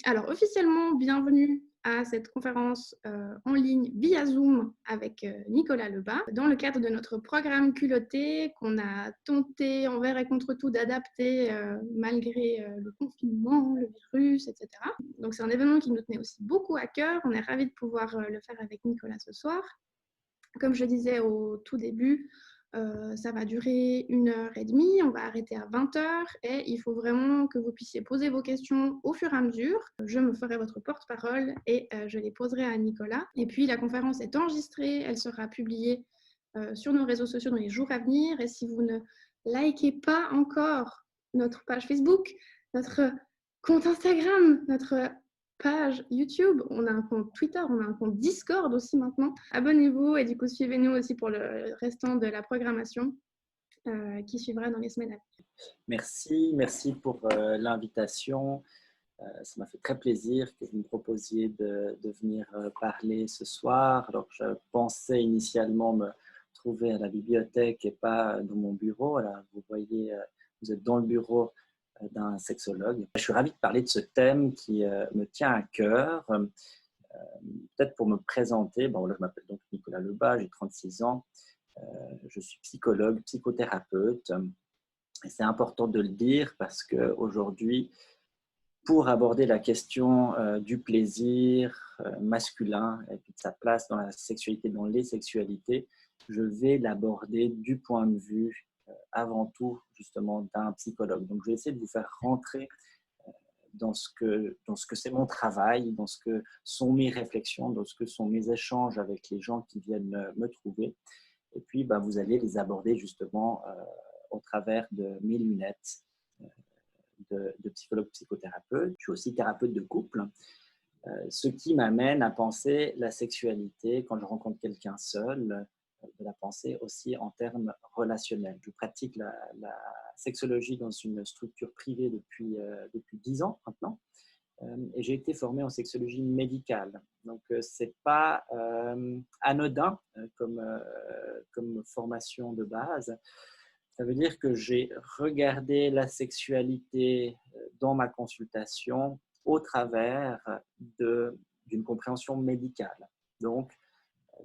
Alors, officiellement, bienvenue à cette conférence en ligne via Zoom avec Nicolas Lebas, dans le cadre de notre programme culotté qu'on a tenté envers et contre tout d'adapter malgré le confinement, le virus, etc. Donc, c'est un événement qui nous tenait aussi beaucoup à cœur. On est ravis de pouvoir le faire avec Nicolas ce soir. Comme je disais au tout début, ça va durer 1h30, on va arrêter à 20h et il faut vraiment que vous puissiez poser vos questions au fur et à mesure. Je me ferai votre porte-parole et je les poserai à Nicolas. Et puis la conférence est enregistrée, elle sera publiée sur nos réseaux sociaux dans les jours à venir. Et si vous ne likez pas encore notre page Facebook, notre compte Instagram, notre page YouTube, on a un compte Twitter, on a un compte Discord aussi maintenant. Abonnez-vous et du coup suivez-nous aussi pour le restant de la programmation qui suivra dans les semaines à venir. Merci pour l'invitation. Ça m'a fait très plaisir que vous me proposiez de venir parler ce soir. Alors, je pensais initialement me trouver à la bibliothèque et pas dans mon bureau. Alors, vous voyez, vous êtes dans le bureau d'un sexologue. Je suis ravi de parler de ce thème qui me tient à cœur. Peut-être pour me présenter, bon, là, je m'appelle donc Nicolas Lebas, j'ai 36 ans. Je suis psychologue, psychothérapeute. Et c'est important de le dire parce qu'aujourd'hui, pour aborder la question du plaisir masculin et puis de sa place dans la sexualité, dans les sexualités, je vais l'aborder du point de vue avant tout justement d'un psychologue. Donc je vais essayer de vous faire rentrer dans ce que c'est mon travail, dans ce que sont mes réflexions, dans ce que sont mes échanges avec les gens qui viennent me trouver. Et puis vous allez les aborder justement au travers de mes lunettes de psychologue psychothérapeute. Je suis aussi thérapeute de couple, ce qui m'amène à penser la sexualité quand je rencontre quelqu'un seul, de la penser aussi en termes relationnels. Je pratique la sexologie dans une structure privée depuis 10 ans maintenant. Et j'ai été formé en sexologie médicale. Donc, ce n'est pas anodin comme formation de base. Ça veut dire que j'ai regardé la sexualité dans ma consultation au travers d'une compréhension médicale. Donc,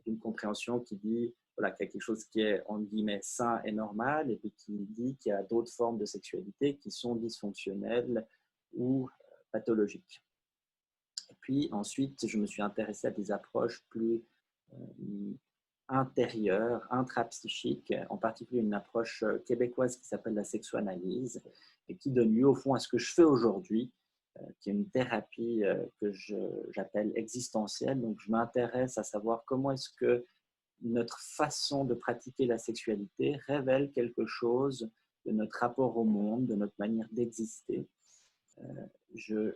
d'une compréhension qui dit voilà, qu'il y a quelque chose qui est, en guillemets, sain et normal, et puis qui dit qu'il y a d'autres formes de sexualité qui sont dysfonctionnelles ou pathologiques. Et puis ensuite, je me suis intéressé à des approches plus intérieure, intrapsychique, en particulier une approche québécoise qui s'appelle la sexoanalyse et qui donne lieu au fond à ce que je fais aujourd'hui, qui est une thérapie que j'appelle existentielle. Donc je m'intéresse à savoir comment est-ce que notre façon de pratiquer la sexualité révèle quelque chose de notre rapport au monde, de notre manière d'exister.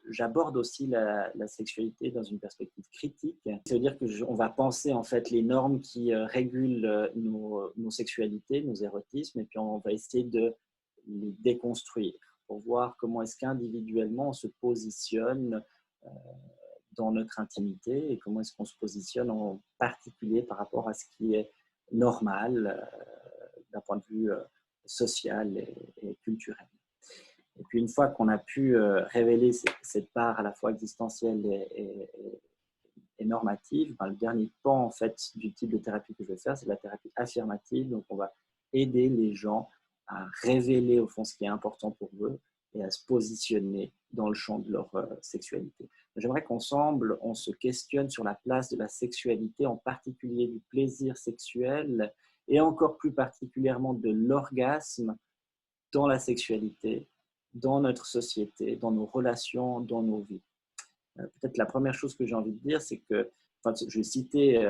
J'aborde aussi la sexualité dans une perspective critique. Ça veut dire qu'on va penser en fait les normes qui régulent nos sexualités, nos érotismes, et puis on va essayer de les déconstruire pour voir comment est-ce qu'individuellement on se positionne dans notre intimité et comment est-ce qu'on se positionne en particulier par rapport à ce qui est normal d'un point de vue social et culturel. Et puis une fois qu'on a pu révéler cette part à la fois existentielle et normative, le dernier pan en fait du type de thérapie que je vais faire, c'est la thérapie affirmative. Donc on va aider les gens à révéler au fond ce qui est important pour eux et à se positionner dans le champ de leur sexualité. J'aimerais qu'ensemble on se questionne sur la place de la sexualité, en particulier du plaisir sexuel et encore plus particulièrement de l'orgasme dans la sexualité, dans notre société, dans nos relations, dans nos vies. Peut-être la première chose que j'ai envie de dire, c'est que, je vais citer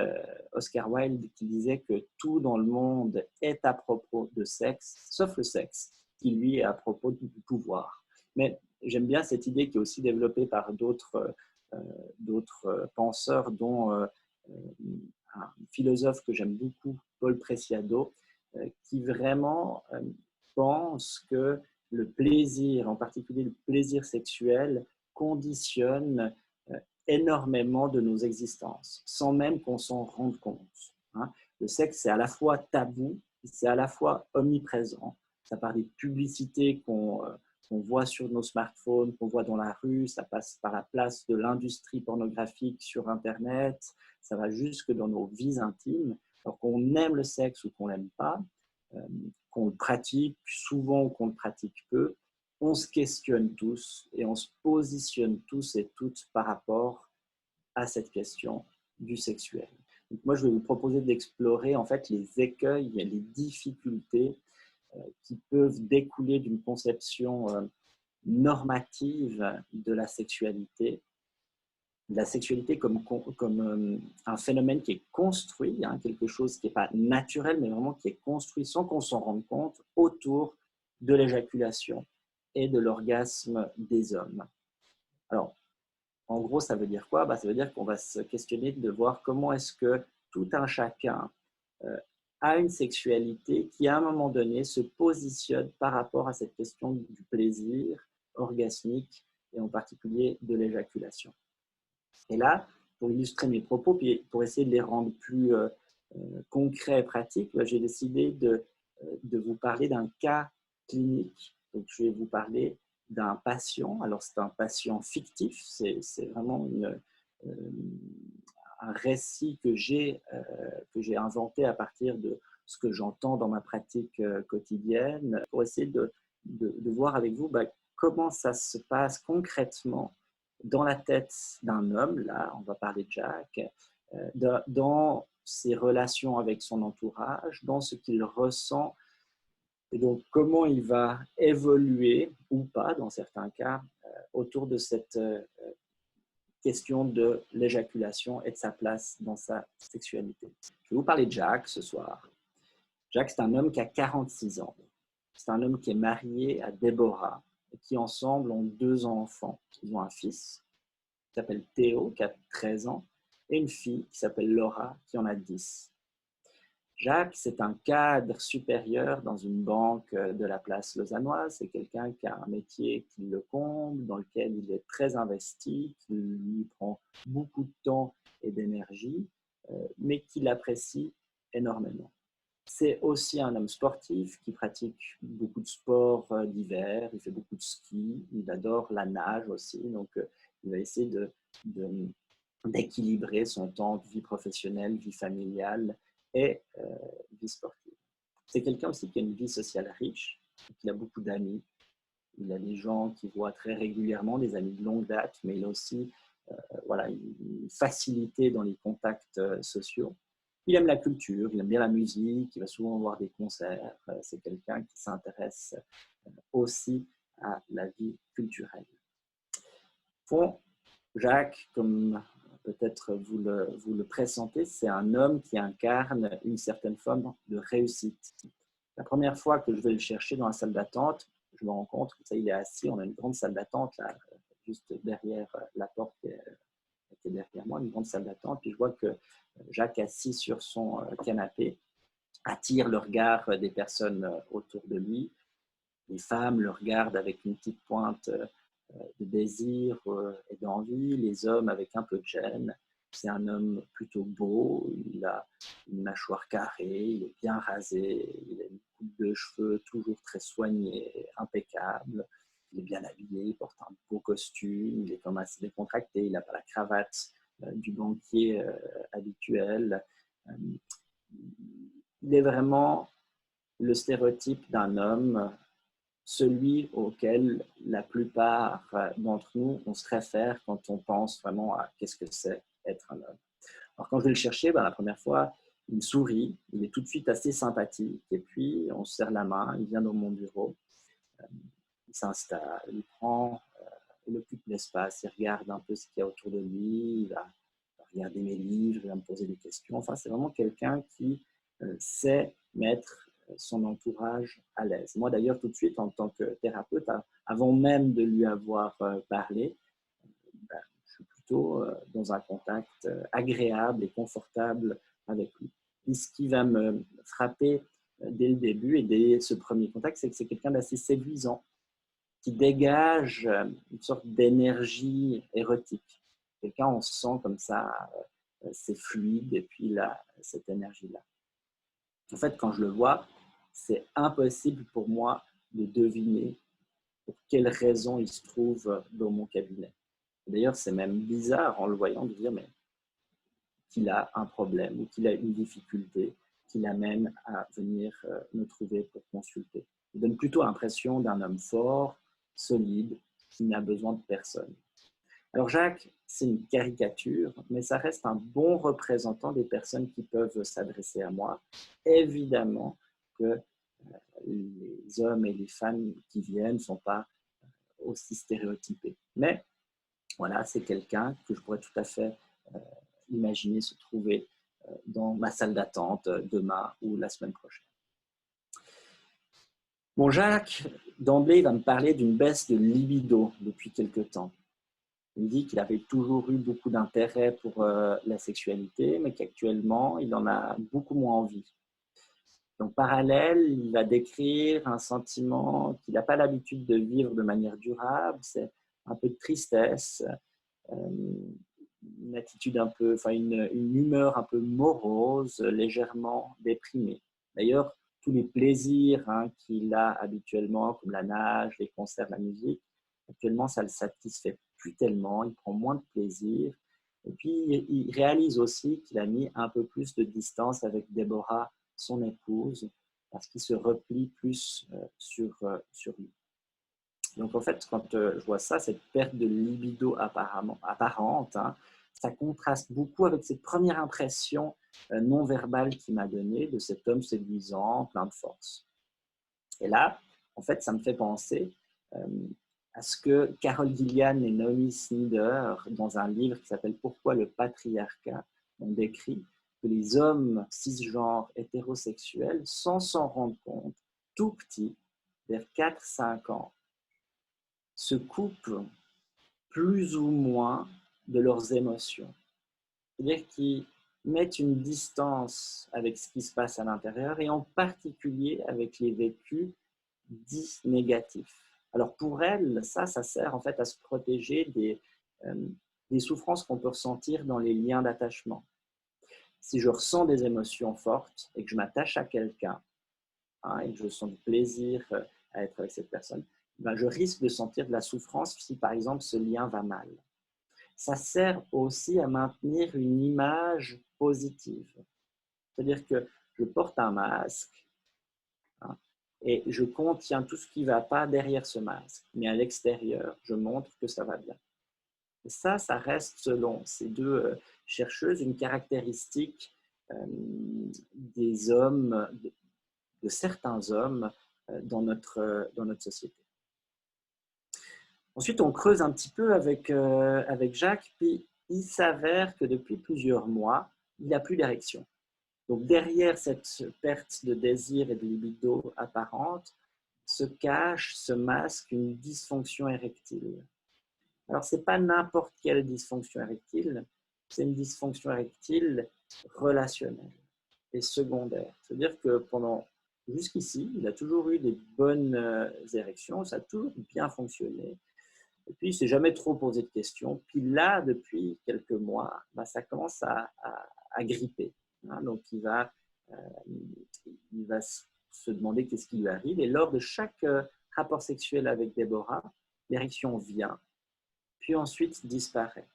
Oscar Wilde qui disait que tout dans le monde est à propos de sexe, sauf le sexe, qui lui est à propos du pouvoir. Mais j'aime bien cette idée qui est aussi développée par d'autres penseurs, dont un philosophe que j'aime beaucoup, Paul Preciado, qui vraiment pense que le plaisir, en particulier le plaisir sexuel, conditionne énormément de nos existences, sans même qu'on s'en rende compte. Le sexe, c'est à la fois tabou, c'est à la fois omniprésent. Ça part des publicités qu'on qu'on voit sur nos smartphones, qu'on voit dans la rue, ça passe par la place de l'industrie pornographique sur Internet, ça va jusque dans nos vies intimes. Alors qu'on aime le sexe ou qu'on l'aime pas, qu'on le pratique souvent ou qu'on le pratique peu, on se questionne tous et on se positionne tous et toutes par rapport à cette question du sexuel. Donc moi, je vais vous proposer d'explorer en fait les écueils et les difficultés qui peuvent découler d'une conception normative de la sexualité comme un phénomène qui est construit, hein, quelque chose qui n'est pas naturel, mais vraiment qui est construit sans qu'on s'en rende compte autour de l'éjaculation et de l'orgasme des hommes. Alors, en gros, ça veut dire quoi? Ça veut dire qu'on va se questionner de voir comment est-ce que tout un chacun a une sexualité qui, à un moment donné, se positionne par rapport à cette question du plaisir orgasmique et en particulier de l'éjaculation. Et là, pour illustrer mes propos, puis pour essayer de les rendre plus concrets et pratiques, j'ai décidé de vous parler d'un cas clinique. Donc, je vais vous parler d'un patient. Alors, c'est un patient fictif, c'est vraiment un récit que j'ai inventé à partir de ce que j'entends dans ma pratique quotidienne, pour essayer de voir avec vous comment ça se passe concrètement dans la tête d'un homme, là, on va parler de Jack, dans ses relations avec son entourage, dans ce qu'il ressent, et donc comment il va évoluer ou pas, dans certains cas, autour de cette question de l'éjaculation et de sa place dans sa sexualité. Je vais vous parler de Jack ce soir. Jack, c'est un homme qui a 46 ans. C'est un homme qui est marié à Déborah et qui, ensemble, ont 2 enfants. Ils ont un fils qui s'appelle Théo, qui a 13 ans, et une fille qui s'appelle Laura, qui en a 10. Jacques, c'est un cadre supérieur dans une banque de la place lausannoise. C'est quelqu'un qui a un métier qui le comble, dans lequel il est très investi, qui lui prend beaucoup de temps et d'énergie, mais qui l'apprécie énormément. C'est aussi un homme sportif qui pratique beaucoup de sports d'hiver, il fait beaucoup de ski, il adore la nage aussi, donc il va essayer d'équilibrer son temps de vie professionnelle, vie familiale et vie sportive. C'est quelqu'un aussi qui a une vie sociale riche, il a beaucoup d'amis, il a des gens qu'il voit très régulièrement, des amis de longue date, mais il a aussi une facilité dans les contacts sociaux. Il aime la culture, il aime bien la musique, il va souvent voir des concerts. C'est quelqu'un qui s'intéresse aussi à la vie culturelle. Bon, Jacques, comme peut-être vous le pressentez, c'est un homme qui incarne une certaine forme de réussite. La première fois que je vais le chercher dans la salle d'attente, je me rends compte que il est assis, on a une grande salle d'attente là, juste derrière la porte qui est derrière moi, une grande salle d'attente, puis je vois que Jacques, assis sur son canapé, attire le regard des personnes autour de lui. Les femmes le regardent avec une petite pointe de désir et d'envie, les hommes avec un peu de gêne. C'est un homme plutôt beau, il a une mâchoire carrée, il est bien rasé, il a une coupe de cheveux toujours très soignée, impeccable. Il est bien habillé, il porte un beau costume, il est comme assez décontracté, il n'a pas la cravate du banquier habituel. Il est vraiment le stéréotype d'un homme, celui auquel la plupart d'entre nous, on se réfère quand on pense vraiment à qu'est-ce que c'est être un homme. Alors quand je vais le chercher, la première fois, il me sourit, il est tout de suite assez sympathique, et puis on se serre la main, il vient dans mon bureau, il s'installe, il occupe l'espace, il regarde un peu ce qu'il y a autour de lui, il va regarder mes livres, il va me poser des questions. Enfin, c'est vraiment quelqu'un qui sait mettre son entourage à l'aise. Moi, d'ailleurs, tout de suite, en tant que thérapeute, avant même de lui avoir parlé, je suis plutôt dans un contact agréable et confortable avec lui. Et ce qui va me frapper dès le début et dès ce premier contact, c'est que c'est quelqu'un d'assez séduisant, qui dégage une sorte d'énergie érotique. Quelqu'un, on se sent comme ça, c'est fluide, et puis là, cette énergie-là. En fait, quand je le vois, c'est impossible pour moi de deviner pour quelles raisons il se trouve dans mon cabinet. D'ailleurs, c'est même bizarre en le voyant de dire mais qu'il a un problème ou qu'il a une difficulté qui l'amène à venir me trouver pour consulter. Il donne plutôt l'impression d'un homme fort, solide, qui n'a besoin de personne. Alors Jacques, c'est une caricature, mais ça reste un bon représentant des personnes qui peuvent s'adresser à moi. Évidemment que les hommes et les femmes qui viennent ne sont pas aussi stéréotypés. Mais voilà, c'est quelqu'un que je pourrais tout à fait imaginer se trouver dans ma salle d'attente demain ou la semaine prochaine. Bon, Jacques, d'emblée, va me parler d'une baisse de libido depuis quelque temps. Il dit qu'il avait toujours eu beaucoup d'intérêt pour la sexualité, mais qu'actuellement, il en a beaucoup moins envie. Donc, parallèle, il va décrire un sentiment qu'il n'a pas l'habitude de vivre de manière durable. C'est un peu de tristesse, une attitude un peu, enfin une humeur un peu morose, légèrement déprimée. D'ailleurs, tous les plaisirs qu'il a habituellement, comme la nage, les concerts, la musique, actuellement, ça ne le satisfait plus tellement, il prend moins de plaisir. Et puis, il réalise aussi qu'il a mis un peu plus de distance avec Déborah, son épouse, parce qu'il se replie plus sur lui. Donc, en fait, quand je vois ça, cette perte de libido apparente, ça contraste beaucoup avec cette première impression non verbale qu'il m'a donnée de cet homme séduisant, plein de force. Et là, en fait, ça me fait penser à ce que Carol Gillian et Naomi Snyder, dans un livre qui s'appelle « Pourquoi le patriarcat », ont décrit que les hommes cisgenres hétérosexuels, sans s'en rendre compte, tout petits, vers 4-5 ans, se coupent plus ou moins de leurs émotions. C'est-à-dire qu'ils mettent une distance avec ce qui se passe à l'intérieur et en particulier avec les vécus dits négatifs. Alors pour elles, ça sert en fait à se protéger des souffrances qu'on peut ressentir dans les liens d'attachement. Si je ressens des émotions fortes et que je m'attache à quelqu'un et que je sens du plaisir à être avec cette personne, ben je risque de sentir de la souffrance si par exemple ce lien va mal. Ça sert aussi à maintenir une image positive. C'est-à-dire que je porte un masque et je contiens tout ce qui ne va pas derrière ce masque. Mais à l'extérieur, je montre que ça va bien. Et ça reste, selon ces deux chercheuses, une caractéristique des hommes, de certains hommes dans notre société. Ensuite, on creuse un petit peu avec Jacques, puis il s'avère que depuis plusieurs mois, il n'a plus d'érection. Donc derrière cette perte de désir et de libido apparente, se cache, se masque une dysfonction érectile. Alors, ce n'est pas n'importe quelle dysfonction érectile, c'est une dysfonction érectile relationnelle et secondaire. C'est-à-dire que jusqu'ici, il a toujours eu des bonnes érections, ça a toujours bien fonctionné. Et puis, il ne s'est jamais trop posé de questions. Puis là, depuis quelques mois, ça commence à gripper. Donc, il va se demander qu'est-ce qui lui arrive. Et lors de chaque rapport sexuel avec Déborah, l'érection vient, puis ensuite disparaît.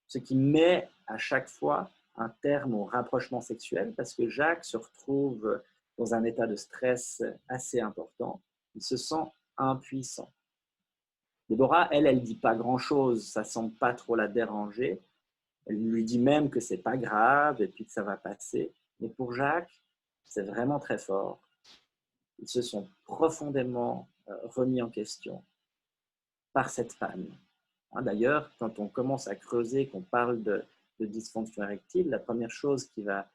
Ce qui met à chaque fois un terme au rapprochement sexuel parce que Jacques se retrouve dans un état de stress assez important. Il se sent impuissant. Déborah, elle ne dit pas grand-chose, ça ne semble pas trop la déranger. Elle lui dit même que ce n'est pas grave et puis que ça va passer. Mais pour Jacques, c'est vraiment très fort. Ils se sont profondément remis en question par cette panne. D'ailleurs, quand on commence à creuser, qu'on parle de dysfonction érectile, la première chose qu'il va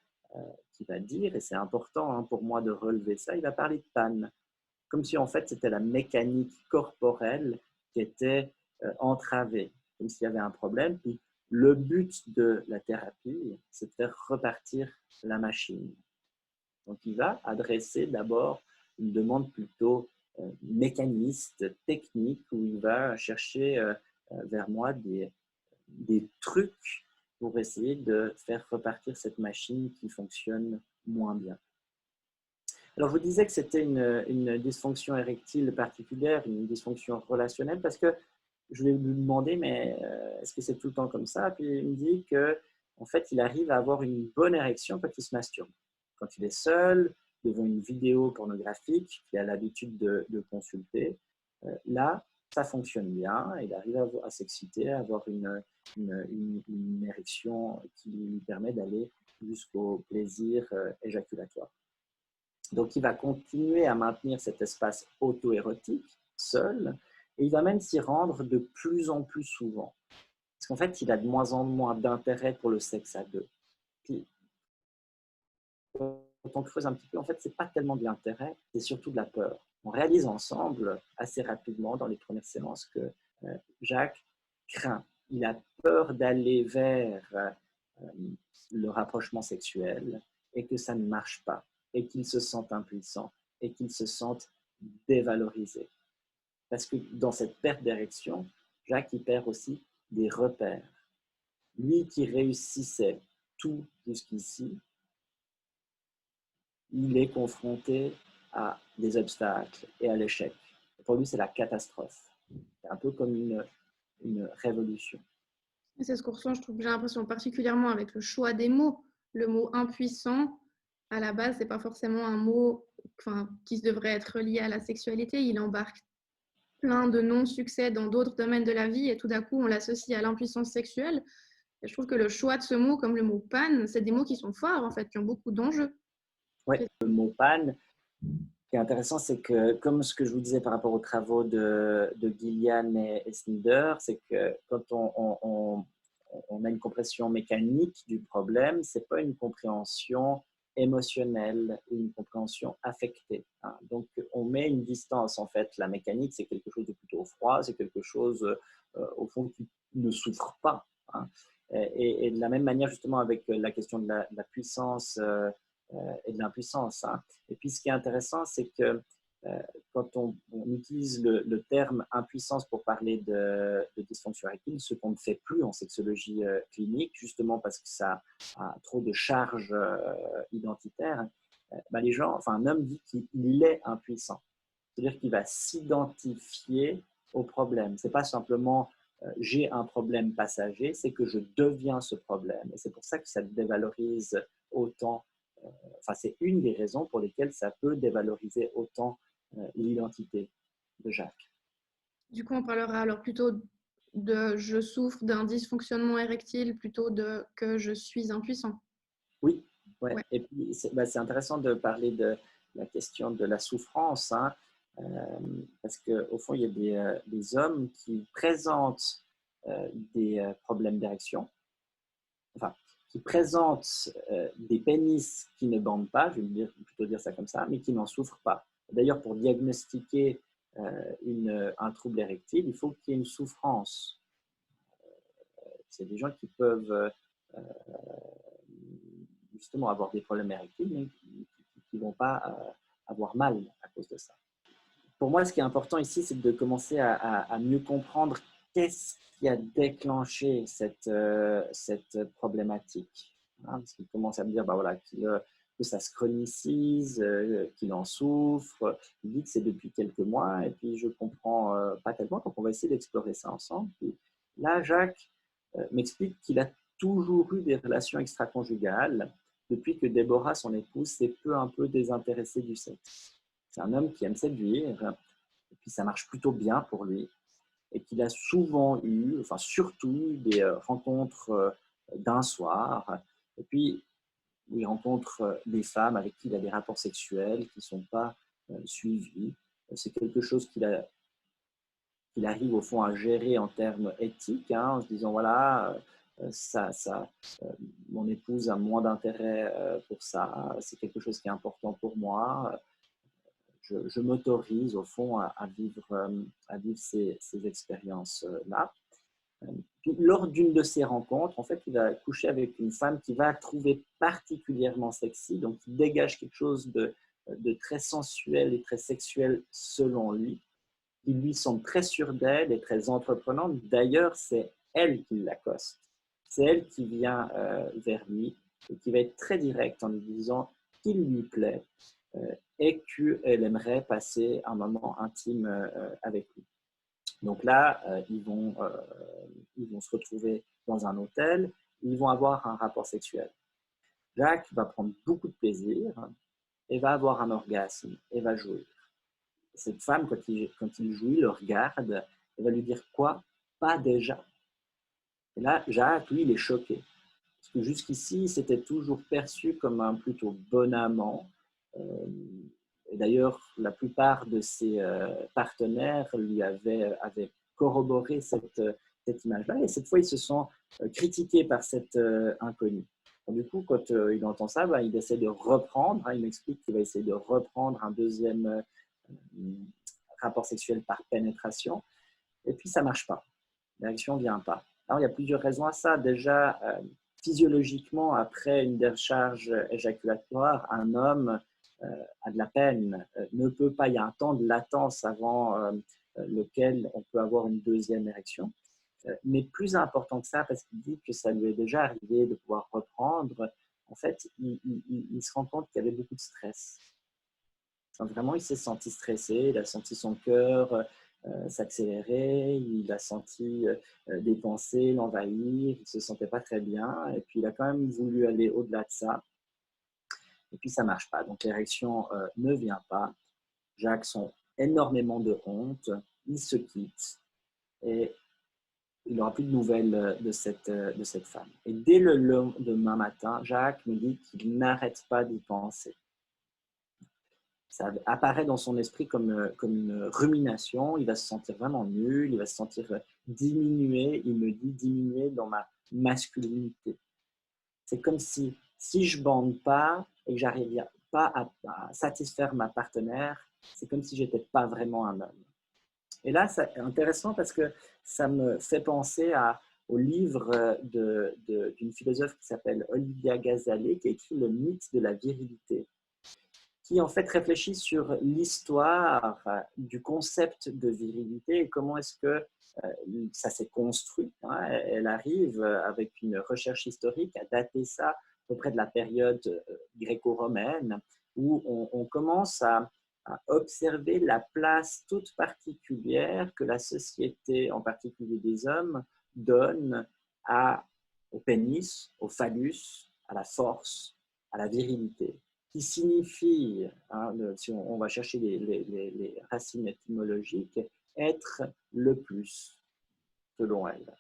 dire, et c'est important pour moi de relever ça, il va parler de panne. Comme si en fait c'était la mécanique corporelle qui était entravée, comme s'il y avait un problème. Puis le but de la thérapie, c'est de faire repartir la machine. Donc il va adresser d'abord une demande plutôt mécaniste, technique, où il va chercher vers moi des trucs pour essayer de faire repartir cette machine qui fonctionne moins bien. Alors, je vous disais que c'était une dysfonction érectile particulière, une dysfonction relationnelle, parce que je vais lui demander, mais est-ce que c'est tout le temps comme ça? Puis il me dit que, en fait, il arrive à avoir une bonne érection quand il se masturbe. Quand il est seul, devant une vidéo pornographique qu'il a l'habitude de consulter, là, ça fonctionne bien. Il arrive à s'exciter, à avoir une érection qui lui permet d'aller jusqu'au plaisir éjaculatoire. Donc, il va continuer à maintenir cet espace auto-érotique seul, et il va même s'y rendre de plus en plus souvent. Parce qu'en fait, il a de moins en moins d'intérêt pour le sexe à deux. Puis, quand on creuse un petit peu, en fait, ce n'est pas tellement de l'intérêt, c'est surtout de la peur. On réalise ensemble, assez rapidement, dans les premières séances, que Jacques craint. Il a peur d'aller vers le rapprochement sexuel et que ça ne marche pas, et qu'il se sente impuissant, et qu'il se sente dévalorisé. Parce que dans cette perte d'érection, Jacques il perd aussi des repères. Lui qui réussissait tout jusqu'ici, il est confronté à des obstacles et à l'échec. Pour lui, c'est la catastrophe. C'est un peu comme une révolution. C'est ce qu'on ressent, je trouve, j'ai l'impression, particulièrement avec le choix des mots. Le mot impuissant, à la base, c'est pas forcément un mot qui devrait être lié à la sexualité. Il embarque plein de non-succès dans d'autres domaines de la vie et tout d'un coup, on l'associe à l'impuissance sexuelle. Et je trouve que le choix de ce mot, comme le mot panne, c'est des mots qui sont forts, en fait, qui ont beaucoup d'enjeux. Oui, le mot panne, ce qui est intéressant, c'est que, comme ce que je vous disais par rapport aux travaux de Gillian et Snyder, c'est que quand on a une compréhension mécanique du problème, ce n'est pas une compréhension émotionnelle ou une compréhension affectée. Hein. Donc, on met une distance. En fait, la mécanique, c'est quelque chose de plutôt froid, c'est quelque chose, au fond, qui ne souffre pas. Hein. Et de la même manière, justement, avec la question de la puissance et de l'impuissance. Hein. Et puis, ce qui est intéressant, c'est que quand on utilise le terme impuissance pour parler de dysfonction érectile, ce qu'on ne fait plus en sexologie clinique, justement parce que ça a trop de charges identitaires, les gens, enfin un homme dit qu'il est impuissant. C'est-à-dire qu'il va s'identifier au problème. Ce n'est pas simplement j'ai un problème passager, c'est que je deviens ce problème. Et c'est pour ça que ça dévalorise autant. Enfin, c'est une des raisons pour lesquelles ça peut dévaloriser autant l'identité de Jacques. Du coup, on parlera alors plutôt de je souffre d'un dysfonctionnement érectile plutôt de que je suis impuissant. Oui, ouais. Ouais. Et puis c'est intéressant de parler de la question de la souffrance, hein, parce qu'au fond, il y a des hommes qui présentent des problèmes d'érection, enfin, qui présentent des pénis qui ne bandent pas, je vais plutôt dire ça comme ça, mais qui n'en souffrent pas. D'ailleurs, pour diagnostiquer un trouble érectile, il faut qu'il y ait une souffrance. C'est des gens qui peuvent justement avoir des problèmes érectiles, mais qui ne vont pas avoir mal à cause de ça. Pour moi, ce qui est important ici, c'est de commencer à mieux comprendre qu'est-ce qui a déclenché cette problématique. Hein, parce qu'il commence à me dire voilà, que ça se chronicise, qu'il en souffre. Il dit que c'est depuis quelques mois, et puis je ne comprends pas tellement, donc on va essayer d'explorer ça ensemble. Puis là, Jacques m'explique qu'il a toujours eu des relations extra-conjugales depuis que Déborah, son épouse, s'est peu un peu désintéressée du sexe. C'est un homme qui aime séduire, et puis ça marche plutôt bien pour lui, et qu'il a souvent eu, enfin surtout, des rencontres d'un soir, et puis il rencontre des femmes avec qui il a des rapports sexuels qui ne sont pas suivis. C'est quelque chose qu'il arrive au fond à gérer en termes éthiques, hein, en se disant voilà, mon épouse a moins d'intérêt pour ça, c'est quelque chose qui est important pour moi. Je m'autorise au fond à vivre ces expériences-là. Puis, lors d'une de ces rencontres, en fait, il va coucher avec une femme qu'il va trouver particulièrement sexy, donc il dégage quelque chose de très sensuel et très sexuel selon lui. Il lui semble très sûre d'elle et très entreprenante. D'ailleurs, c'est elle qui l'accoste. C'est elle qui vient vers lui et qui va être très directe en lui disant qu'il lui plaît et qu'elle aimerait passer un moment intime avec lui. Donc là, ils vont se retrouver dans un hôtel, ils vont avoir un rapport sexuel. Jacques va prendre beaucoup de plaisir et va avoir un orgasme et va jouir. Cette femme, quand il jouit, le regarde et va lui dire quoi? Pas déjà. Et là, Jacques, lui, il est choqué. Parce que jusqu'ici, c'était toujours perçu comme un plutôt bon amant. Et d'ailleurs, la plupart de ses partenaires lui avaient corroboré cette image-là. Et cette fois, ils se sont critiqués par cet inconnu. Du coup, quand il entend ça, il essaie de reprendre. Il m'explique qu'il va essayer de reprendre un deuxième rapport sexuel par pénétration. Et puis, ça ne marche pas. L'érection ne vient pas. Alors, il y a plusieurs raisons à ça. Déjà, physiologiquement, après une décharge éjaculatoire, un homme a de la peine, ne peut pas, il y a un temps de latence avant lequel on peut avoir une deuxième érection. Mais plus important que ça, parce qu'il dit que ça lui est déjà arrivé de pouvoir reprendre, en fait, il se rend compte qu'il y avait beaucoup de stress. Enfin, vraiment, il s'est senti stressé, il a senti son cœur s'accélérer, il a senti des pensées l'envahir, il ne se sentait pas très bien, et puis il a quand même voulu aller au-delà de ça, et puis ça ne marche pas. Donc l'érection ne vient pas, Jacques sent énormément de honte, il se quitte, et il n'aura plus de nouvelles de cette femme. Et dès le lendemain matin, Jacques me dit qu'il n'arrête pas d'y penser. Ça apparaît dans son esprit comme une rumination, il va se sentir vraiment nul, il va se sentir diminué, il me dit diminué dans ma masculinité. C'est comme si je ne bande pas et que j'arrive pas à satisfaire ma partenaire, c'est comme si je n'étais pas vraiment un homme. Et là, c'est intéressant parce que ça me fait penser au livre d'une philosophe qui s'appelle Olivia Gazalet, qui a écrit Le mythe de la virilité, qui en fait réfléchit sur l'histoire du concept de virilité et comment est-ce que ça s'est construit. Hein. Elle arrive avec une recherche historique à dater ça auprès de la période gréco-romaine où on commence à observer la place toute particulière que la société, en particulier des hommes, donne au pénis, au phallus, à la force, à la virilité, qui signifie, hein, si on va chercher les racines étymologiques, être le plus, selon elle.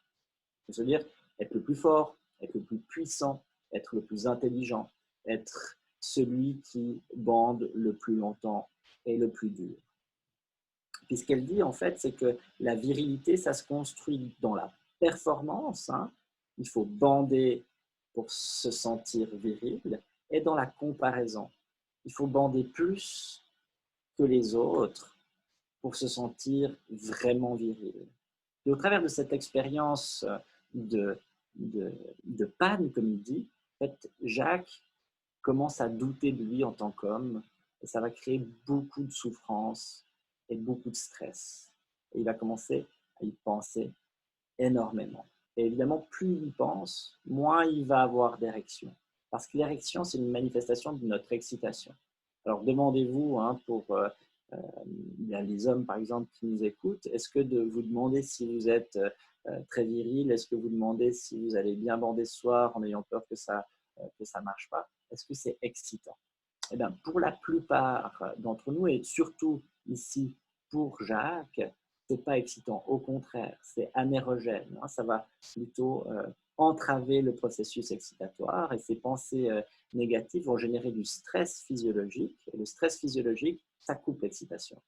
C'est-à-dire être le plus fort, être le plus puissant, être le plus intelligent, être celui qui bande le plus longtemps et le plus dur. Puis ce qu'elle dit, en fait, c'est que la virilité, ça se construit dans la performance. Hein. Il faut bander pour se sentir viril, et dans la comparaison. Il faut bander plus que les autres pour se sentir vraiment viril. Et au travers de cette expérience de panne, comme il dit, en fait, Jacques commence à douter de lui en tant qu'homme, et ça va créer beaucoup de souffrance et beaucoup de stress. Et il va commencer à y penser énormément. Et évidemment, plus il y pense, moins il va avoir d'érection. Parce que l'érection, c'est une manifestation de notre excitation. Alors, demandez-vous, hein, pour les hommes, par exemple, qui nous écoutent, est-ce que de vous demander si vous êtes très viril, est-ce que vous demandez si vous allez bien bander ce soir en ayant peur que ça marche pas, est-ce que c'est excitant? Eh bien, pour la plupart d'entre nous, et surtout ici pour Jacques, c'est pas excitant. Au contraire, c'est anérogène. Hein, ça va plutôt entraver le processus excitatoire et ces pensées négatives vont générer du stress physiologique. Et le stress physiologique, ça coupe l'excitation.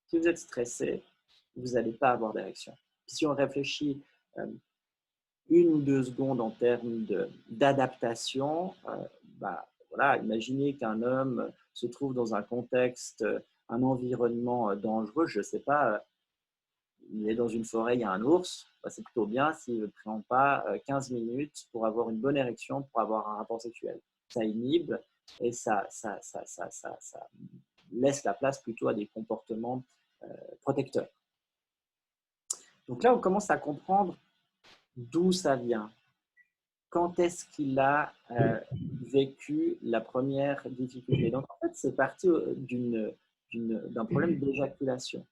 Si vous êtes stressé, vous n'allez pas avoir d'érection. Si on réfléchit 1 ou 2 secondes en termes d'adaptation, voilà, imaginez qu'un homme se trouve dans un contexte, un environnement dangereux, je ne sais pas, il est dans une forêt, il y a un ours, c'est plutôt bien s'il ne prend pas 15 minutes pour avoir une bonne érection, pour avoir un rapport sexuel. Ça inhibe et ça laisse la place plutôt à des comportements protecteurs. Donc là, on commence à comprendre d'où ça vient. quand est-ce qu'il a vécu la première difficulté. Donc, en fait, c'est parti d'un problème d'éjaculation.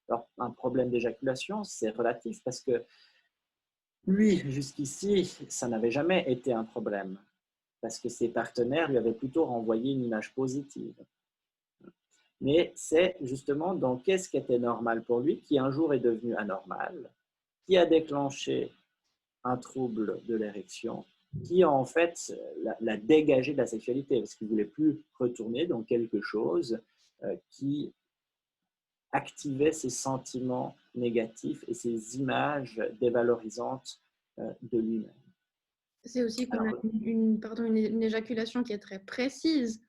Alors, un problème d'éjaculation, c'est relatif parce que lui, jusqu'ici, ça n'avait jamais été un problème parce que ses partenaires lui avaient plutôt renvoyé une image positive. Mais c'est justement dans qu'est-ce qui était normal pour lui qui un jour est devenu anormal, qui a déclenché un trouble de l'érection, qui a en fait l'a dégagé de la sexualité parce qu'il ne voulait plus retourner dans quelque chose qui activait ses sentiments négatifs et ses images dévalorisantes de lui-même. C'est aussi qu'on a une éjaculation qui est très précise,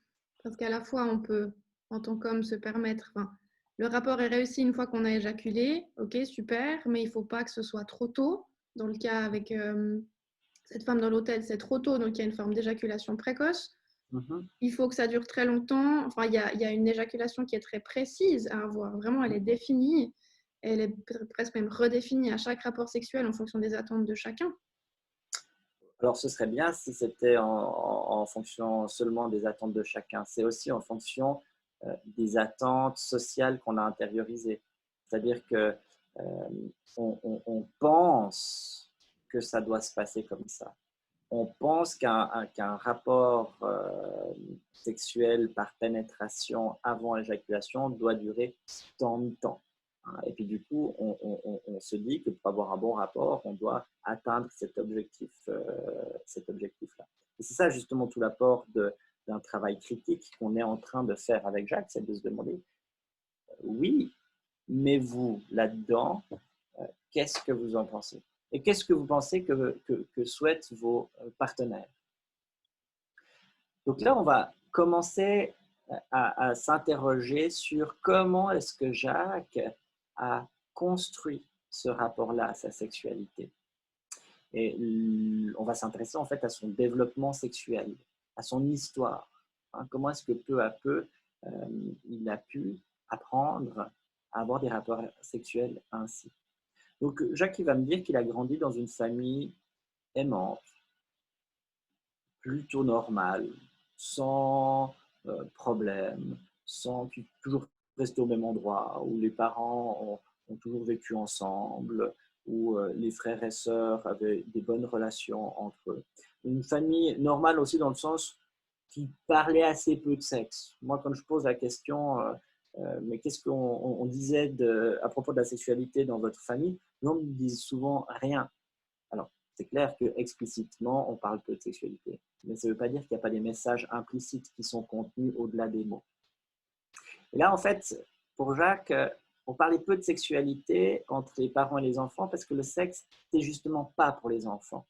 parce qu'à la fois, on peut, en tant qu'homme, se permettre, le rapport est réussi une fois qu'on a éjaculé, ok, super, mais il ne faut pas que ce soit trop tôt. Dans le cas avec cette femme dans l'hôtel, c'est trop tôt, donc il y a une forme d'éjaculation précoce. Il faut que ça dure très longtemps. Enfin, il y a une éjaculation qui est très précise à avoir. Vraiment, elle est définie. Elle est presque même redéfinie à chaque rapport sexuel en fonction des attentes de chacun. Alors, ce serait bien si c'était en fonction seulement des attentes de chacun. C'est aussi en fonction des attentes sociales qu'on a intériorisées. C'est-à-dire que on pense que ça doit se passer comme ça. On pense qu'un rapport sexuel par pénétration avant éjaculation doit durer tant de temps. Et puis du coup, on se dit que pour avoir un bon rapport, on doit atteindre cet objectif-là. Et c'est ça justement tout l'apport d'un travail critique qu'on est en train de faire avec Jacques, c'est de se demander, oui, mais vous, là-dedans, qu'est-ce que vous en pensez? Et qu'est-ce que vous pensez que souhaitent vos partenaires? Donc là, on va commencer à s'interroger sur comment est-ce que Jacques a construit ce rapport-là à sa sexualité. Et on va s'intéresser en fait à son développement sexuel, à son histoire. Comment est-ce que peu à peu, il a pu apprendre à avoir des rapports sexuels ainsi. Donc Jacques, il va me dire qu'il a grandi dans une famille aimante, plutôt normale, sans problème, sans toujours rester au même endroit, où les parents ont toujours vécu ensemble, où les frères et sœurs avaient des bonnes relations entre eux. Une famille normale aussi dans le sens qui parlait assez peu de sexe. Moi, quand je pose la question, mais qu'est-ce qu'on disait à propos de la sexualité dans votre famille, les gens me disent souvent rien. Alors, c'est clair qu'explicitement, on parle peu de sexualité, mais ça ne veut pas dire qu'il n'y a pas des messages implicites qui sont contenus au-delà des mots. Et là, en fait, pour Jacques, on parlait peu de sexualité entre les parents et les enfants parce que le sexe, c'est justement pas pour les enfants.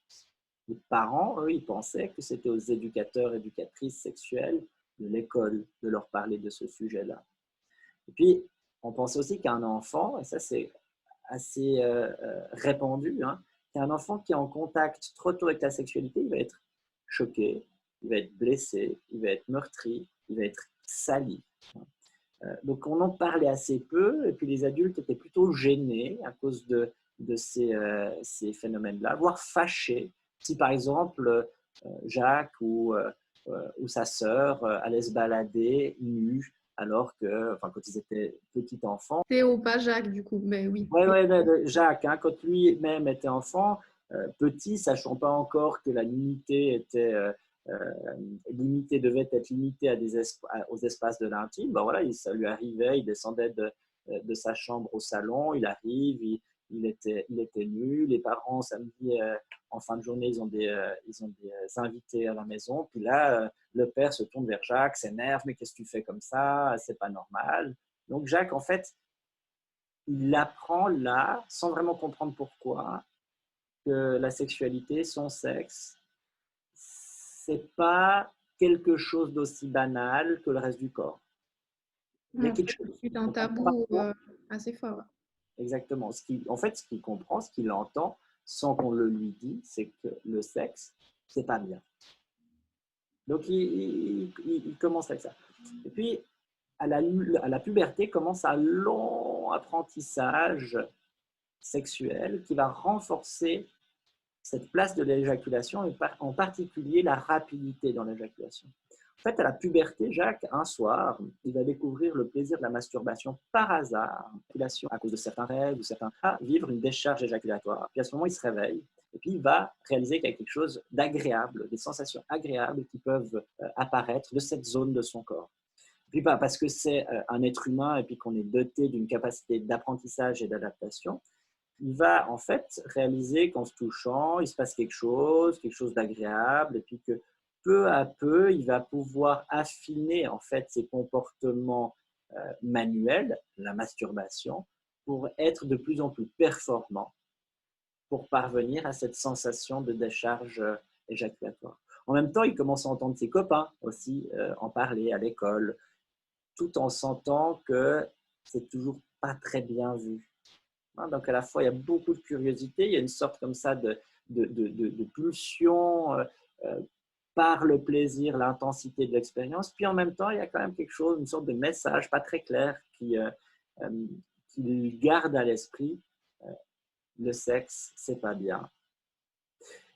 Les parents, eux, ils pensaient que c'était aux éducateurs, éducatrices sexuelles de l'école de leur parler de ce sujet-là. Et puis, on pensait aussi qu'un enfant, et ça c'est assez répandu, qu'un enfant qui est en contact trop tôt avec la sexualité, il va être choqué, il va être blessé, il va être meurtri, il va être sali. Donc on en parlait assez peu, et puis les adultes étaient plutôt gênés à cause de ces phénomènes-là, voire fâchés. Si par exemple Jacques ou sa sœur allaient se balader nus, alors que, enfin, quand ils étaient petits enfants. Théo, pas Jacques, du coup, mais oui. Oui, Jacques, quand lui-même était enfant, petit, sachant pas encore que la nudité était devait être limitée à aux espaces de l'intime, ben voilà, ça lui arrivait, il descendait de sa chambre au salon, il arrive, il était nu, les parents, samedi, en fin de journée, ils ont des invités à la maison, puis là, le père se tourne vers Jacques, s'énerve, mais qu'est-ce que tu fais comme ça, c'est pas normal. Donc Jacques, en fait, il apprend là, sans vraiment comprendre pourquoi, que la sexualité, son sexe, c'est pas quelque chose d'aussi banal que le reste du corps. Il y a quelque chose. C'est un tabou assez fort. Exactement. En fait, ce qu'il comprend, ce qu'il entend, sans qu'on le lui dise, c'est que le sexe, c'est pas bien. Donc, il commence avec ça. Et puis, à la puberté, commence un long apprentissage sexuel qui va renforcer cette place de l'éjaculation et en particulier la rapidité dans l'éjaculation. En fait, à la puberté, Jacques, un soir, il va découvrir le plaisir de la masturbation par hasard, à cause de certains rêves ou certains à vivre une décharge éjaculatoire. Puis à ce moment, il se réveille et puis il va réaliser qu'il y a quelque chose d'agréable, des sensations agréables qui peuvent apparaître de cette zone de son corps. Puis parce que c'est un être humain et puis qu'on est doté d'une capacité d'apprentissage et d'adaptation, il va en fait réaliser qu'en se touchant, il se passe quelque chose d'agréable, et puis que peu à peu, il va pouvoir affiner en fait ses comportements manuels, la masturbation, pour être de plus en plus performant, pour parvenir à cette sensation de décharge éjaculatoire. En même temps, il commence à entendre ses copains aussi en parler à l'école, tout en sentant que c'est toujours pas très bien vu. Donc, à la fois, il y a beaucoup de curiosité, il y a une sorte comme ça de pulsion par le plaisir, l'intensité de l'expérience. Puis, en même temps, il y a quand même quelque chose, une sorte de message pas très clair qui garde à l'esprit le sexe, c'est pas bien.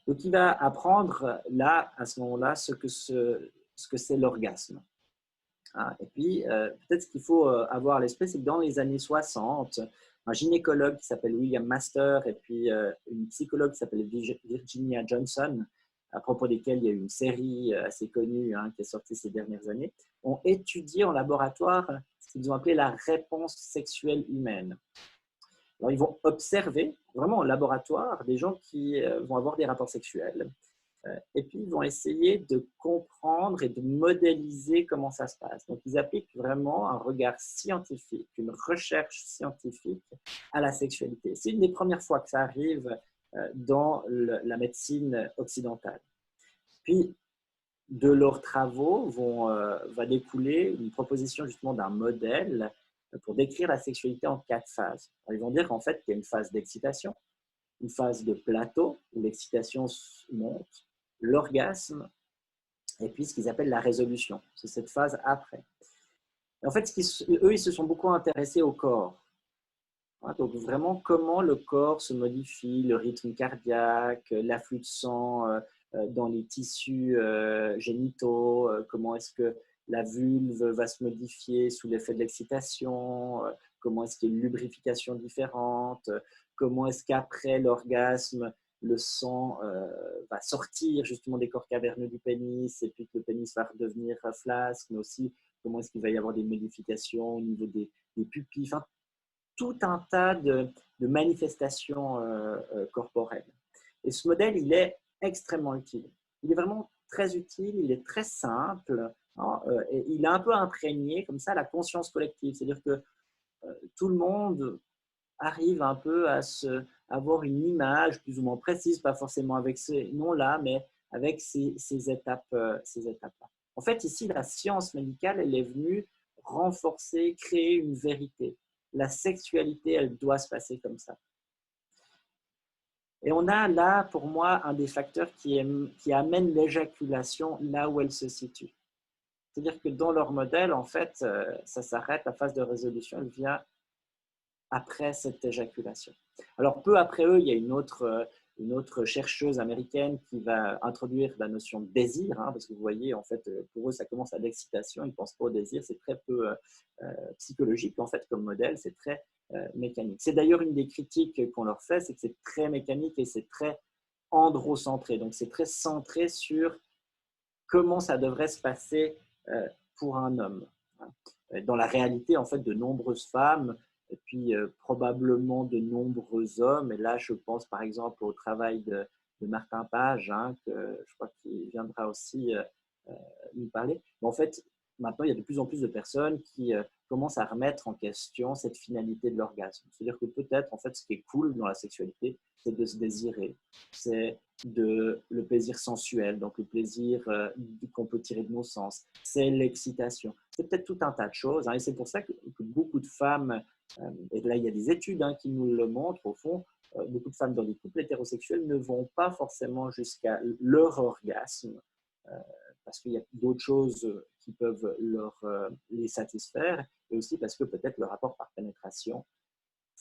Donc, il va apprendre là, à ce moment-là, ce que c'est l'orgasme. Et puis, peut-être ce qu'il faut avoir à l'esprit, c'est que dans les années 60, un gynécologue qui s'appelle William Master et puis une psychologue qui s'appelle Virginia Johnson, à propos desquelles il y a eu une série assez connue qui est sortie ces dernières années, ont étudié en laboratoire ce qu'ils ont appelé la réponse sexuelle humaine. Alors, ils vont observer, vraiment en laboratoire, des gens qui vont avoir des rapports sexuels. Et puis, ils vont essayer de comprendre et de modéliser comment ça se passe. Donc, ils appliquent vraiment un regard scientifique, une recherche scientifique à la sexualité. C'est une des premières fois que ça arrive dans la médecine occidentale. Puis, de leurs travaux va découler une proposition justement d'un modèle pour décrire la sexualité en 4 phases. Alors, ils vont dire qu'en fait, il y a une phase d'excitation, une phase de plateau où l'excitation monte, l'orgasme, et puis ce qu'ils appellent la résolution. C'est cette phase après. Et en fait, eux, ils se sont beaucoup intéressés au corps. Donc vraiment, comment le corps se modifie, le rythme cardiaque, l'afflux de sang dans les tissus génitaux, comment est-ce que la vulve va se modifier sous l'effet de l'excitation, comment est-ce qu'il y a une lubrification différente, comment est-ce qu'après l'orgasme, le sang va sortir justement des corps caverneux du pénis et puis que le pénis va redevenir flasque, mais aussi comment est-ce qu'il va y avoir des modifications au niveau des pupilles, enfin, tout un tas de manifestations corporelles. Et ce modèle, il est extrêmement utile. Il est vraiment très utile, il est très simple, et il est un peu imprégné comme ça la conscience collective. C'est-à-dire que tout le monde arrive un peu à avoir une image plus ou moins précise, pas forcément avec ces noms-là, mais avec ces étapes-là. En fait, ici, la science médicale, elle est venue renforcer, créer une vérité. La sexualité, elle doit se passer comme ça. Et on a là, pour moi, un des facteurs qui amène l'éjaculation là où elle se situe. C'est-à-dire que dans leur modèle, en fait, ça s'arrête, la phase de résolution, elle vient après cette éjaculation. Alors, peu après eux, il y a une autre chercheuse américaine qui va introduire la notion de désir, parce que vous voyez, en fait, pour eux, ça commence à l'excitation, ils ne pensent pas au désir, c'est très peu psychologique, en fait, comme modèle, c'est très mécanique. C'est d'ailleurs une des critiques qu'on leur fait, c'est que c'est très mécanique et c'est très androcentré, donc c'est très centré sur comment ça devrait se passer pour un homme. Dans la réalité, en fait, de nombreuses femmes et puis probablement de nombreux hommes. Et là, je pense par exemple au travail de Martin Page, que je crois qu'il viendra aussi nous parler. Mais en fait, maintenant, il y a de plus en plus de personnes qui commencent à remettre en question cette finalité de l'orgasme. C'est-à-dire que peut-être, en fait, ce qui est cool dans la sexualité, c'est de se désirer, c'est le plaisir sensuel, donc le plaisir qu'on peut tirer de nos sens, c'est l'excitation. C'est peut-être tout un tas de choses, et c'est pour ça que beaucoup de femmes, et là il y a des études qui nous le montrent, au fond, beaucoup de femmes dans des couples hétérosexuels ne vont pas forcément jusqu'à leur orgasme, parce qu'il y a d'autres choses qui peuvent les satisfaire, et aussi parce que peut-être le rapport par pénétration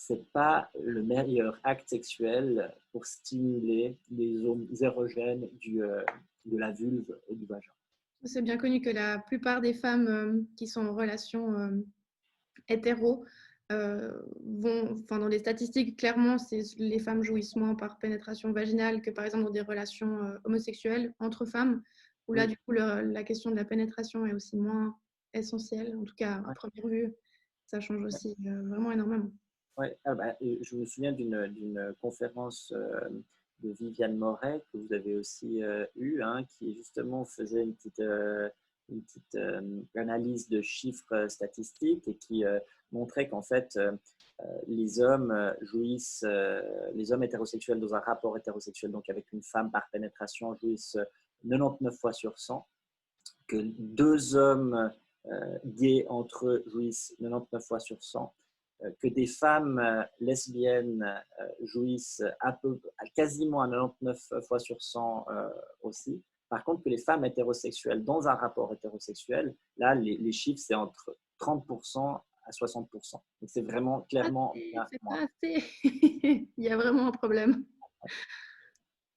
c'est pas le meilleur acte sexuel pour stimuler les zones érogènes de la vulve et du vagin. C'est bien connu que la plupart des femmes qui sont en relation hétéro dans les statistiques, clairement, les femmes jouissent moins par pénétration vaginale que par exemple dans des relations homosexuelles entre femmes, où là, du coup, la question de la pénétration est aussi moins essentielle. En tout cas, à première vue, ça change aussi vraiment énormément. Ouais, je me souviens d'une conférence de Viviane Moret que vous avez aussi eue, hein, qui justement faisait une petite analyse de chiffres statistiques et qui montrait qu'en fait, les hommes jouissent, les hommes hétérosexuels dans un rapport hétérosexuel, donc avec une femme par pénétration, jouissent 99 fois sur 100, que deux hommes gays entre eux jouissent 99 fois sur 100, que des femmes lesbiennes jouissent quasiment à 99 fois sur 100 aussi. Par contre, que les femmes hétérosexuelles dans un rapport hétérosexuel, là, les chiffres, c'est entre 30% à 60%. Donc, c'est vraiment clairement... C'est pas assez. Il y a vraiment un problème.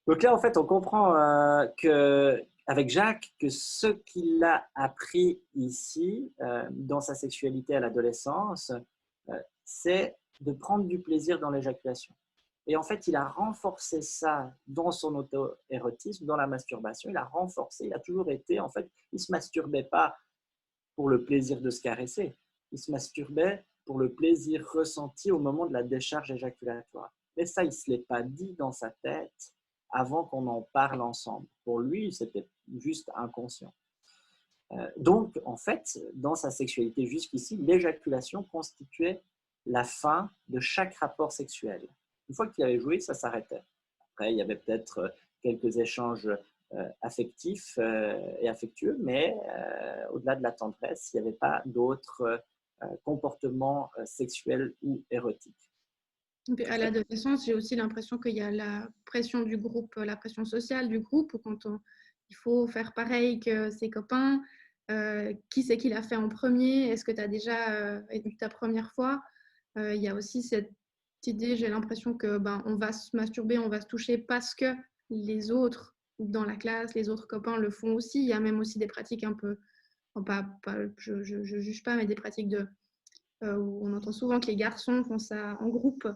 Donc là, en fait, on comprend avec Jacques que ce qu'il a appris ici, dans sa sexualité à l'adolescence, c'est de prendre du plaisir dans l'éjaculation. Et en fait, il a renforcé ça dans son auto-érotisme, dans la masturbation. Il a renforcé, il a toujours été, en fait, il ne se masturbait pas pour le plaisir de se caresser. Il se masturbait pour le plaisir ressenti au moment de la décharge éjaculatoire. Mais ça, il ne se l'est pas dit dans sa tête avant qu'on en parle ensemble. Pour lui, c'était juste inconscient. Donc, en fait, dans sa sexualité jusqu'ici, l'éjaculation constituait la fin de chaque rapport sexuel. Une fois qu'il avait joué, ça s'arrêtait. Après, il y avait peut-être quelques échanges affectifs et affectueux, mais au-delà de la tendresse, il n'y avait pas d'autres comportements sexuels ou érotiques. À l'adolescence, j'ai aussi l'impression qu'il y a la pression du groupe, la pression sociale du groupe, où il faut faire pareil que ses copains. Qui c'est qui l'a fait en premier? Est-ce que tu as déjà eu ta première fois? Il y a aussi cette idée, j'ai l'impression que on va se masturber, on va se toucher parce que les autres dans la classe, les autres copains le font aussi. Il y a même aussi des pratiques un peu, je juge pas, mais des pratiques où on entend souvent que les garçons font ça en groupe.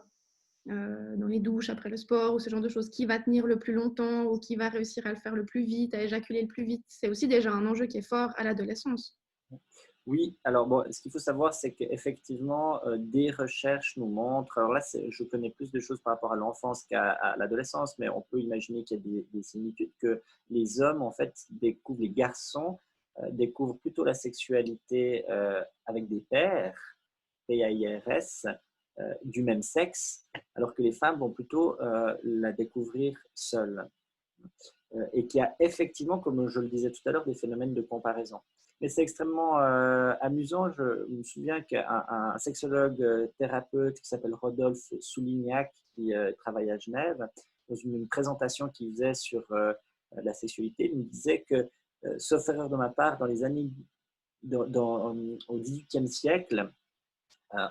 Dans les douches après le sport ou ce genre de choses, qui va tenir le plus longtemps ou qui va réussir à le faire le plus vite, à éjaculer le plus vite. C'est aussi déjà un enjeu qui est fort à l'adolescence. Oui, alors bon, ce qu'il faut savoir, c'est qu'effectivement, des recherches nous montrent, alors là, je connais plus de choses par rapport à l'enfance qu'à l'adolescence, mais on peut imaginer qu'il y a des similitudes, que les hommes, en fait, les garçons découvrent plutôt la sexualité avec des pairs, PAIRS, du même sexe, alors que les femmes vont plutôt la découvrir seules. Et qu'il y a effectivement, comme je le disais tout à l'heure, des phénomènes de comparaison. Mais c'est extrêmement amusant. Je me souviens qu'un sexologue thérapeute qui s'appelle Rodolphe Soulignac, qui travaille à Genève, dans une présentation qu'il faisait sur la sexualité, il me disait que, sauf erreur de ma part, dans les années, au XVIIIe siècle,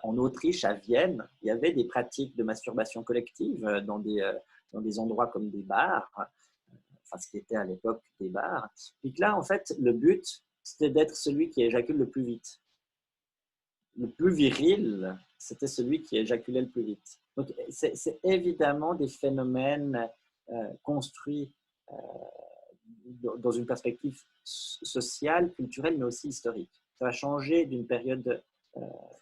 en Autriche, à Vienne, il y avait des pratiques de masturbation collective dans des endroits comme des bars, enfin ce qui était à l'époque des bars. Puis que là, en fait, le but, c'était d'être celui qui éjacule le plus vite. Le plus viril, c'était celui qui éjaculait le plus vite. Donc, c'est évidemment des phénomènes construits dans une perspective sociale, culturelle, mais aussi historique. Ça va changer d'une période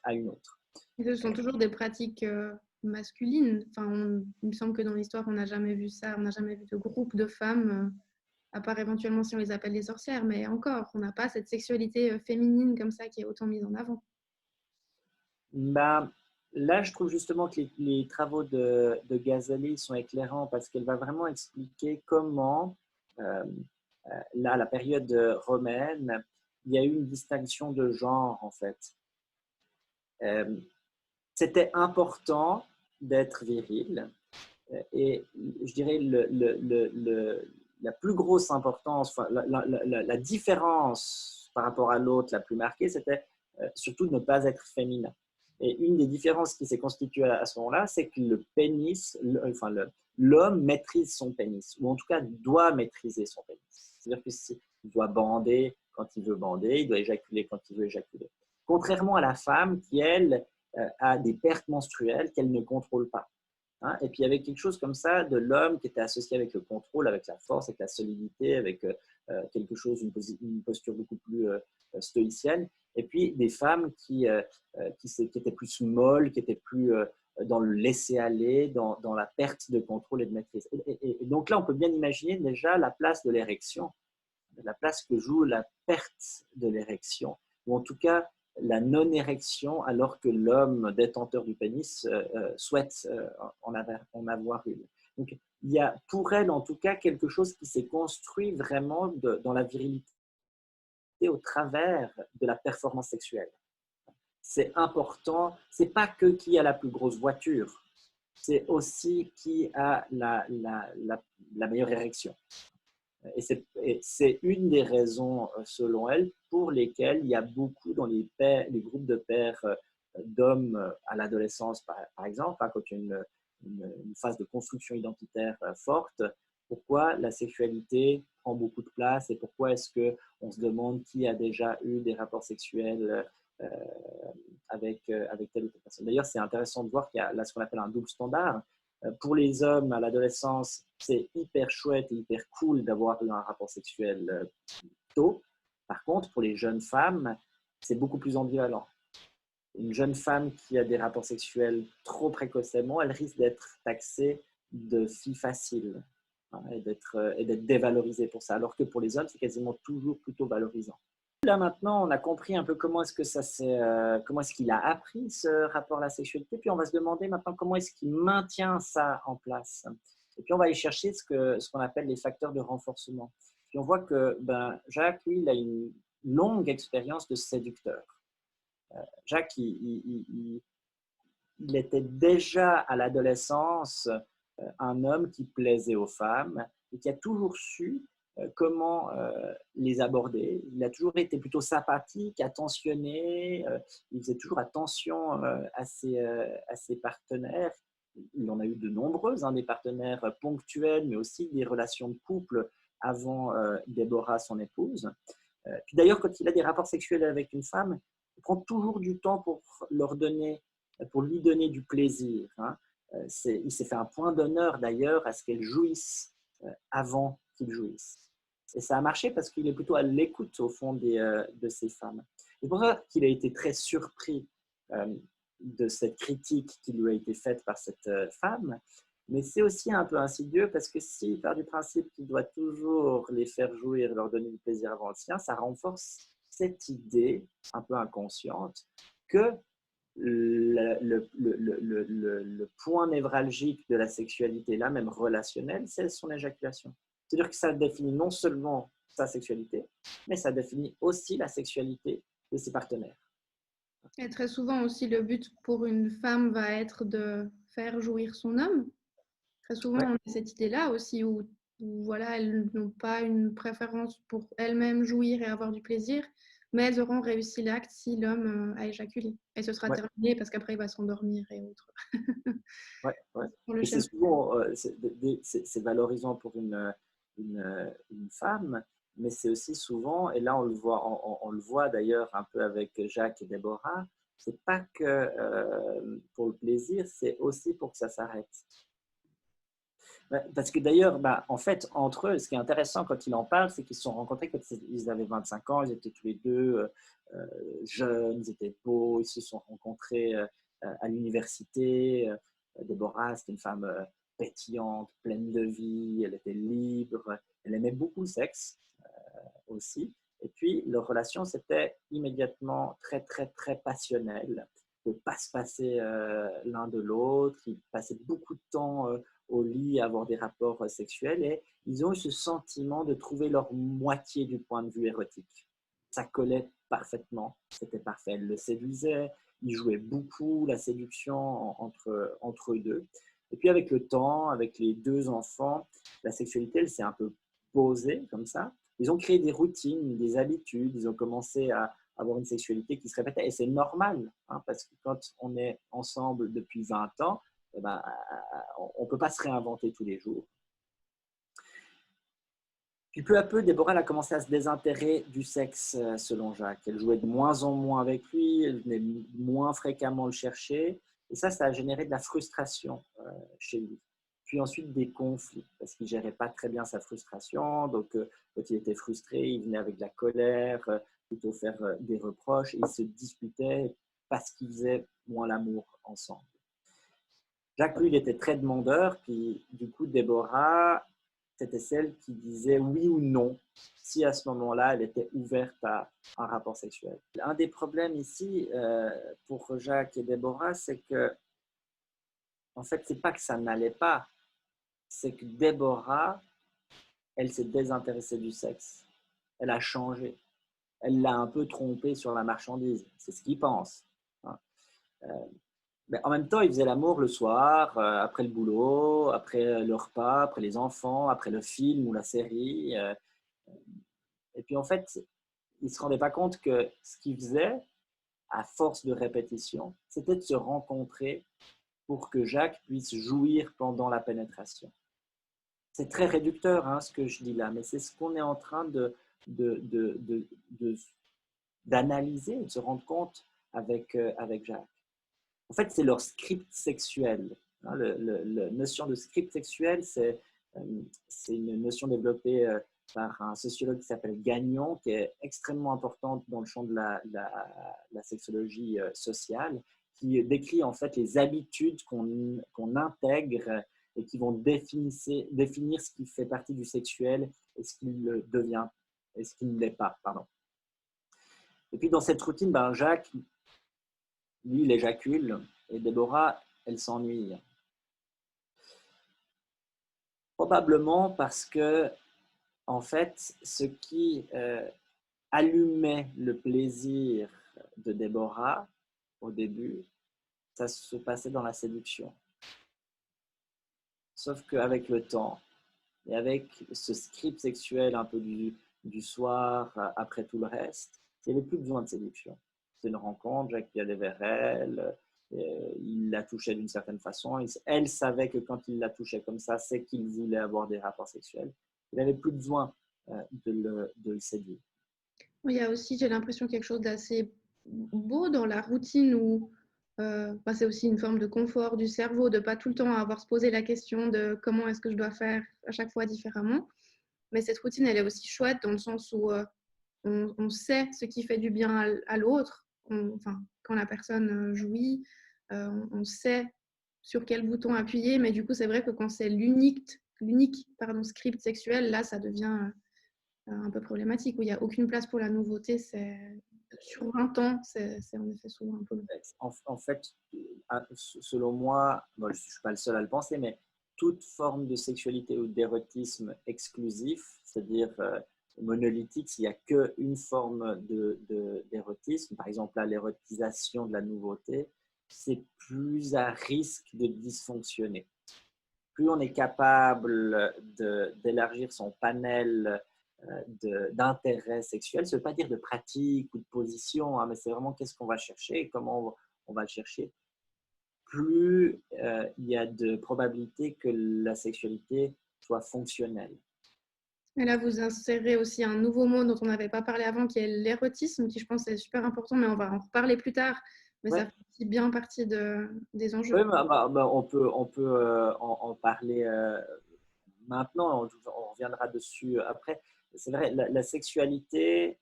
à une autre. Et ce sont toujours des pratiques masculines. Il me semble que dans l'histoire, on n'a jamais vu ça. On n'a jamais vu de groupe de femmes, à part éventuellement si on les appelle des sorcières. Mais encore, on n'a pas cette sexualité féminine comme ça qui est autant mise en avant. Là, je trouve justement que les travaux de Ghazali sont éclairants parce qu'elle va vraiment expliquer comment, là, à la période romaine, il y a eu une distinction de genre, en fait. C'était important d'être viril et je dirais la plus grosse importance, la différence par rapport à l'autre la plus marquée, c'était surtout de ne pas être féminin. Et une des différences qui s'est constituée à ce moment-là, c'est que le pénis, l'homme maîtrise son pénis, ou en tout cas doit maîtriser son pénis. C'est-à-dire qu'il doit bander quand il veut bander, il doit éjaculer quand il veut éjaculer. Contrairement à la femme qui, elle, a des pertes menstruelles qu'elle ne contrôle pas. Hein. Et puis il y avait quelque chose comme ça de l'homme qui était associé avec le contrôle, avec la force, avec la solidité, avec quelque chose, une posture beaucoup plus stoïcienne. Et puis des femmes qui étaient plus molles, qui étaient plus dans le laisser-aller, dans la perte de contrôle et de maîtrise. Et donc là, on peut bien imaginer déjà la place de l'érection, la place que joue la perte de l'érection, ou en tout cas la non-érection, alors que l'homme détenteur du pénis souhaite en avoir une. Donc, il y a pour elle, en tout cas, quelque chose qui s'est construit vraiment dans la virilité au travers de la performance sexuelle. C'est important, c'est pas que qui a la plus grosse voiture, c'est aussi qui a la meilleure érection. Et c'est une des raisons, selon elle, pour lesquelles il y a beaucoup dans les groupes de pères d'hommes à l'adolescence, par exemple, hein, quand il y a une phase de construction identitaire forte, pourquoi la sexualité prend beaucoup de place et pourquoi est-ce qu'on se demande qui a déjà eu des rapports sexuels avec telle ou telle personne. D'ailleurs, c'est intéressant de voir qu'il y a là ce qu'on appelle un double standard. Pour les hommes à l'adolescence, c'est hyper chouette et hyper cool d'avoir eu un rapport sexuel tôt. Par contre, pour les jeunes femmes, c'est beaucoup plus ambivalent. Une jeune femme qui a des rapports sexuels trop précocement, elle risque d'être taxée de fille facile, hein, et d'être dévalorisée pour ça. Alors que pour les hommes, c'est quasiment toujours plutôt valorisant. Là maintenant, on a compris un peu comment est-ce qu'il a appris ce rapport à la sexualité, puis on va se demander maintenant comment est-ce qu'il maintient ça en place. Et puis on va aller chercher ce qu'on appelle les facteurs de renforcement. Puis on voit que Jacques, lui, il a une longue expérience de séducteur. Jacques, il était déjà à l'adolescence un homme qui plaisait aux femmes et qui a toujours su comment les aborder. Il a toujours été plutôt sympathique, attentionné, il faisait toujours attention à ses partenaires. Il en a eu de nombreux, hein, des partenaires ponctuels, mais aussi des relations de couple avant Déborah, son épouse. Puis d'ailleurs, quand il a des rapports sexuels avec une femme, il prend toujours du temps pour lui donner du plaisir. Hein. Il s'est fait un point d'honneur d'ailleurs à ce qu'elle jouisse avant qu'il jouisse. Et ça a marché parce qu'il est plutôt à l'écoute au fond de ces femmes. C'est pour ça qu'il a été très surpris de cette critique qui lui a été faite par cette femme. Mais c'est aussi un peu insidieux parce que s'il part du principe qu'il doit toujours les faire jouir, leur donner du plaisir avant le sien, ça renforce cette idée un peu inconsciente que le point névralgique de la sexualité, là, même relationnelle, c'est son éjaculation. C'est-à-dire que ça définit non seulement sa sexualité, mais ça définit aussi la sexualité de ses partenaires. Et très souvent aussi, le but pour une femme va être de faire jouir son homme. Très souvent, Ouais. on a cette idée-là aussi où voilà, elles n'ont pas une préférence pour elles-mêmes jouir et avoir du plaisir, mais elles auront réussi l'acte si l'homme a éjaculé. Et ce sera terminé parce qu'après, il va s'endormir et autres. Et c'est souvent c'est valorisant pour une femme, mais c'est aussi souvent, et là on le voit d'ailleurs un peu avec Jacques et Déborah, c'est pas que pour le plaisir, c'est aussi pour que ça s'arrête. Parce que d'ailleurs, en fait, entre eux, ce qui est intéressant quand ils en parlent, c'est qu'ils se sont rencontrés quand ils avaient 25 ans, ils étaient tous les deux jeunes, ils étaient beaux, ils se sont rencontrés à l'université. Déborah, c'était une femme pétillante, pleine de vie, elle était libre, elle aimait beaucoup le sexe aussi. Et puis, leur relation, c'était immédiatement très, très, très passionnelle, de ne pas se passer l'un de l'autre. Ils passaient beaucoup de temps au lit à avoir des rapports sexuels et ils ont eu ce sentiment de trouver leur moitié du point de vue érotique. Ça collait parfaitement, c'était parfait. Elle le séduisait, ils jouaient beaucoup la séduction entre eux deux. Et puis avec le temps, avec les deux enfants, la sexualité, elle s'est un peu posée comme ça. Ils ont créé des routines, des habitudes, ils ont commencé à avoir une sexualité qui se répétait. Et c'est normal, hein, parce que quand on est ensemble depuis 20 ans, eh ben, on ne peut pas se réinventer tous les jours. Puis peu à peu, Déborah elle a commencé à se désintéresser du sexe, selon Jacques. Elle jouait de moins en moins avec lui, elle venait moins fréquemment le chercher. Et ça a généré de la frustration chez lui. Puis ensuite des conflits, parce qu'il ne gérait pas très bien sa frustration. Donc, quand il était frustré, il venait avec de la colère, plutôt faire des reproches. Et ils se disputaient parce qu'ils faisaient moins l'amour ensemble. Jacques, lui, il était très demandeur. Puis du coup, Déborah, c'était celle qui disait oui ou non si à ce moment-là, elle était ouverte à un rapport sexuel. Un des problèmes ici, pour Jacques et Déborah, c'est que, en fait, c'est pas que ça n'allait pas, c'est que Déborah, elle s'est désintéressée du sexe. Elle a changé. Elle l'a un peu trompé sur la marchandise. C'est ce qu'il pense. Mais en même temps, ils faisaient l'amour le soir, après le boulot, après le repas, après les enfants, après le film ou la série. Et puis en fait, ils ne se rendaient pas compte que ce qu'ils faisaient, à force de répétition, c'était de se rencontrer pour que Jacques puisse jouir pendant la pénétration. C'est très réducteur, hein, ce que je dis là, mais c'est ce qu'on est en train d'analyser, de se rendre compte avec Jacques. En fait, c'est leur script sexuel. Hein, la notion de script sexuel, c'est une notion développée par un sociologue qui s'appelle Gagnon, qui est extrêmement importante dans le champ de la sexologie sociale, qui décrit en fait les habitudes qu'on intègre et qui vont définir ce qui fait partie du sexuel et ce qui le devient et ce qui ne l'est pas. Pardon. Et puis dans cette routine, ben, Jacques, lui, il éjacule et Déborah, elle s'ennuie. Probablement parce que, en fait, ce qui allumait le plaisir de Déborah au début, ça se passait dans la séduction. Sauf qu'avec le temps et avec ce script sexuel un peu du soir après tout le reste, il n'y avait plus besoin de séduction. C'est une rencontre, Jacques y allait vers elle, il la touchait d'une certaine façon. Elle savait que quand il la touchait comme ça, c'est qu'il voulait avoir des rapports sexuels. Il n'avait plus besoin de le séduire. Il y a aussi, j'ai l'impression, quelque chose d'assez beau dans la routine où c'est aussi une forme de confort du cerveau, de pas tout le temps avoir se poser la question de comment est-ce que je dois faire à chaque fois différemment. Mais cette routine, elle est aussi chouette dans le sens où on sait ce qui fait du bien à l'autre. Enfin, quand la personne jouit, on sait sur quel bouton appuyer, mais du coup, c'est vrai que quand c'est l'unique script sexuel, là, ça devient un peu problématique, où il n'y a aucune place pour la nouveauté. Sur 20 ans, c'est en effet souvent un peu long. En fait, selon moi, bon, je ne suis pas le seul à le penser, mais toute forme de sexualité ou d'érotisme exclusif, c'est-à-dire monolithique, s'il n'y a qu'une forme d'érotisme, par exemple là, l'érotisation de la nouveauté, c'est plus à risque de dysfonctionner. Plus on est capable d'élargir son panel d'intérêt sexuel, ça ne veut pas dire de pratique ou de position, hein, mais c'est vraiment qu'est-ce qu'on va chercher et comment on va le chercher. Plus il y a de probabilité que la sexualité soit fonctionnelle. Et là, vous insérez aussi un nouveau mot dont on n'avait pas parlé avant, qui est l'érotisme, qui je pense est super important, mais on va en reparler plus tard. Mais Ouais. ça fait aussi bien partie des enjeux. Oui, on peut en parler maintenant, on reviendra dessus après. C'est vrai, la sexualité,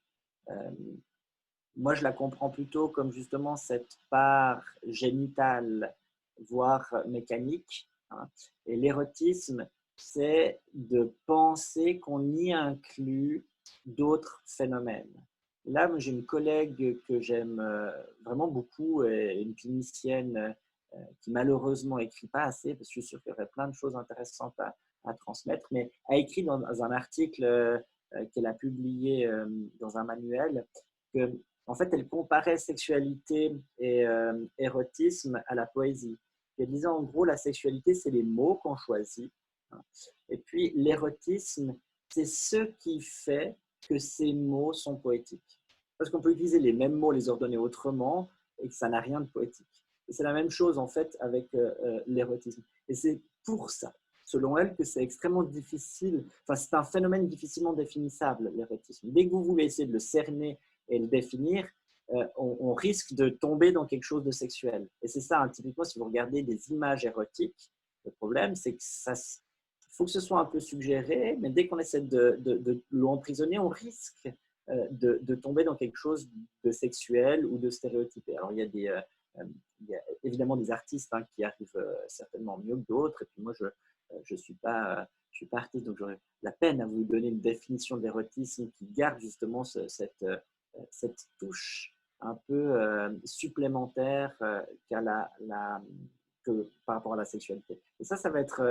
moi je la comprends plutôt comme justement cette part génitale, voire mécanique. Hein. Et l'érotisme, c'est de penser qu'on y inclut d'autres phénomènes. Là, j'ai une collègue que j'aime vraiment beaucoup, une clinicienne qui malheureusement n'écrit pas assez, parce que je suis sûr qu'il y aurait plein de choses intéressantes à transmettre, mais a écrit dans un article qu'elle a publié dans un manuel que, en fait, elle comparait sexualité et érotisme à la poésie. Elle disait en gros, la sexualité, c'est les mots qu'on choisit. Hein, et puis l'érotisme, c'est ce qui fait que ces mots sont poétiques. parce qu'on peut utiliser les mêmes mots, les ordonner autrement, et que ça n'a rien de poétique. Et c'est la même chose en fait avec l'érotisme. Et c'est pour ça, selon elle, que c'est extrêmement difficile, enfin c'est un phénomène difficilement définissable, l'érotisme. Dès que vous voulez essayer de le cerner et le définir, on risque de tomber dans quelque chose de sexuel. Et c'est ça, hein, typiquement, si vous regardez des images érotiques, le problème, c'est que ça, faut que ce soit un peu suggéré, mais dès qu'on essaie de l'emprisonner, on risque de tomber dans quelque chose de sexuel ou de stéréotypé. Alors, il y a évidemment des artistes hein, qui arrivent certainement mieux que d'autres, et puis moi, je suis pas artiste, donc j'aurais la peine à vous donner une définition de l'érotisme qui garde justement cette touche un peu supplémentaire que par rapport à la sexualité. Et ça va être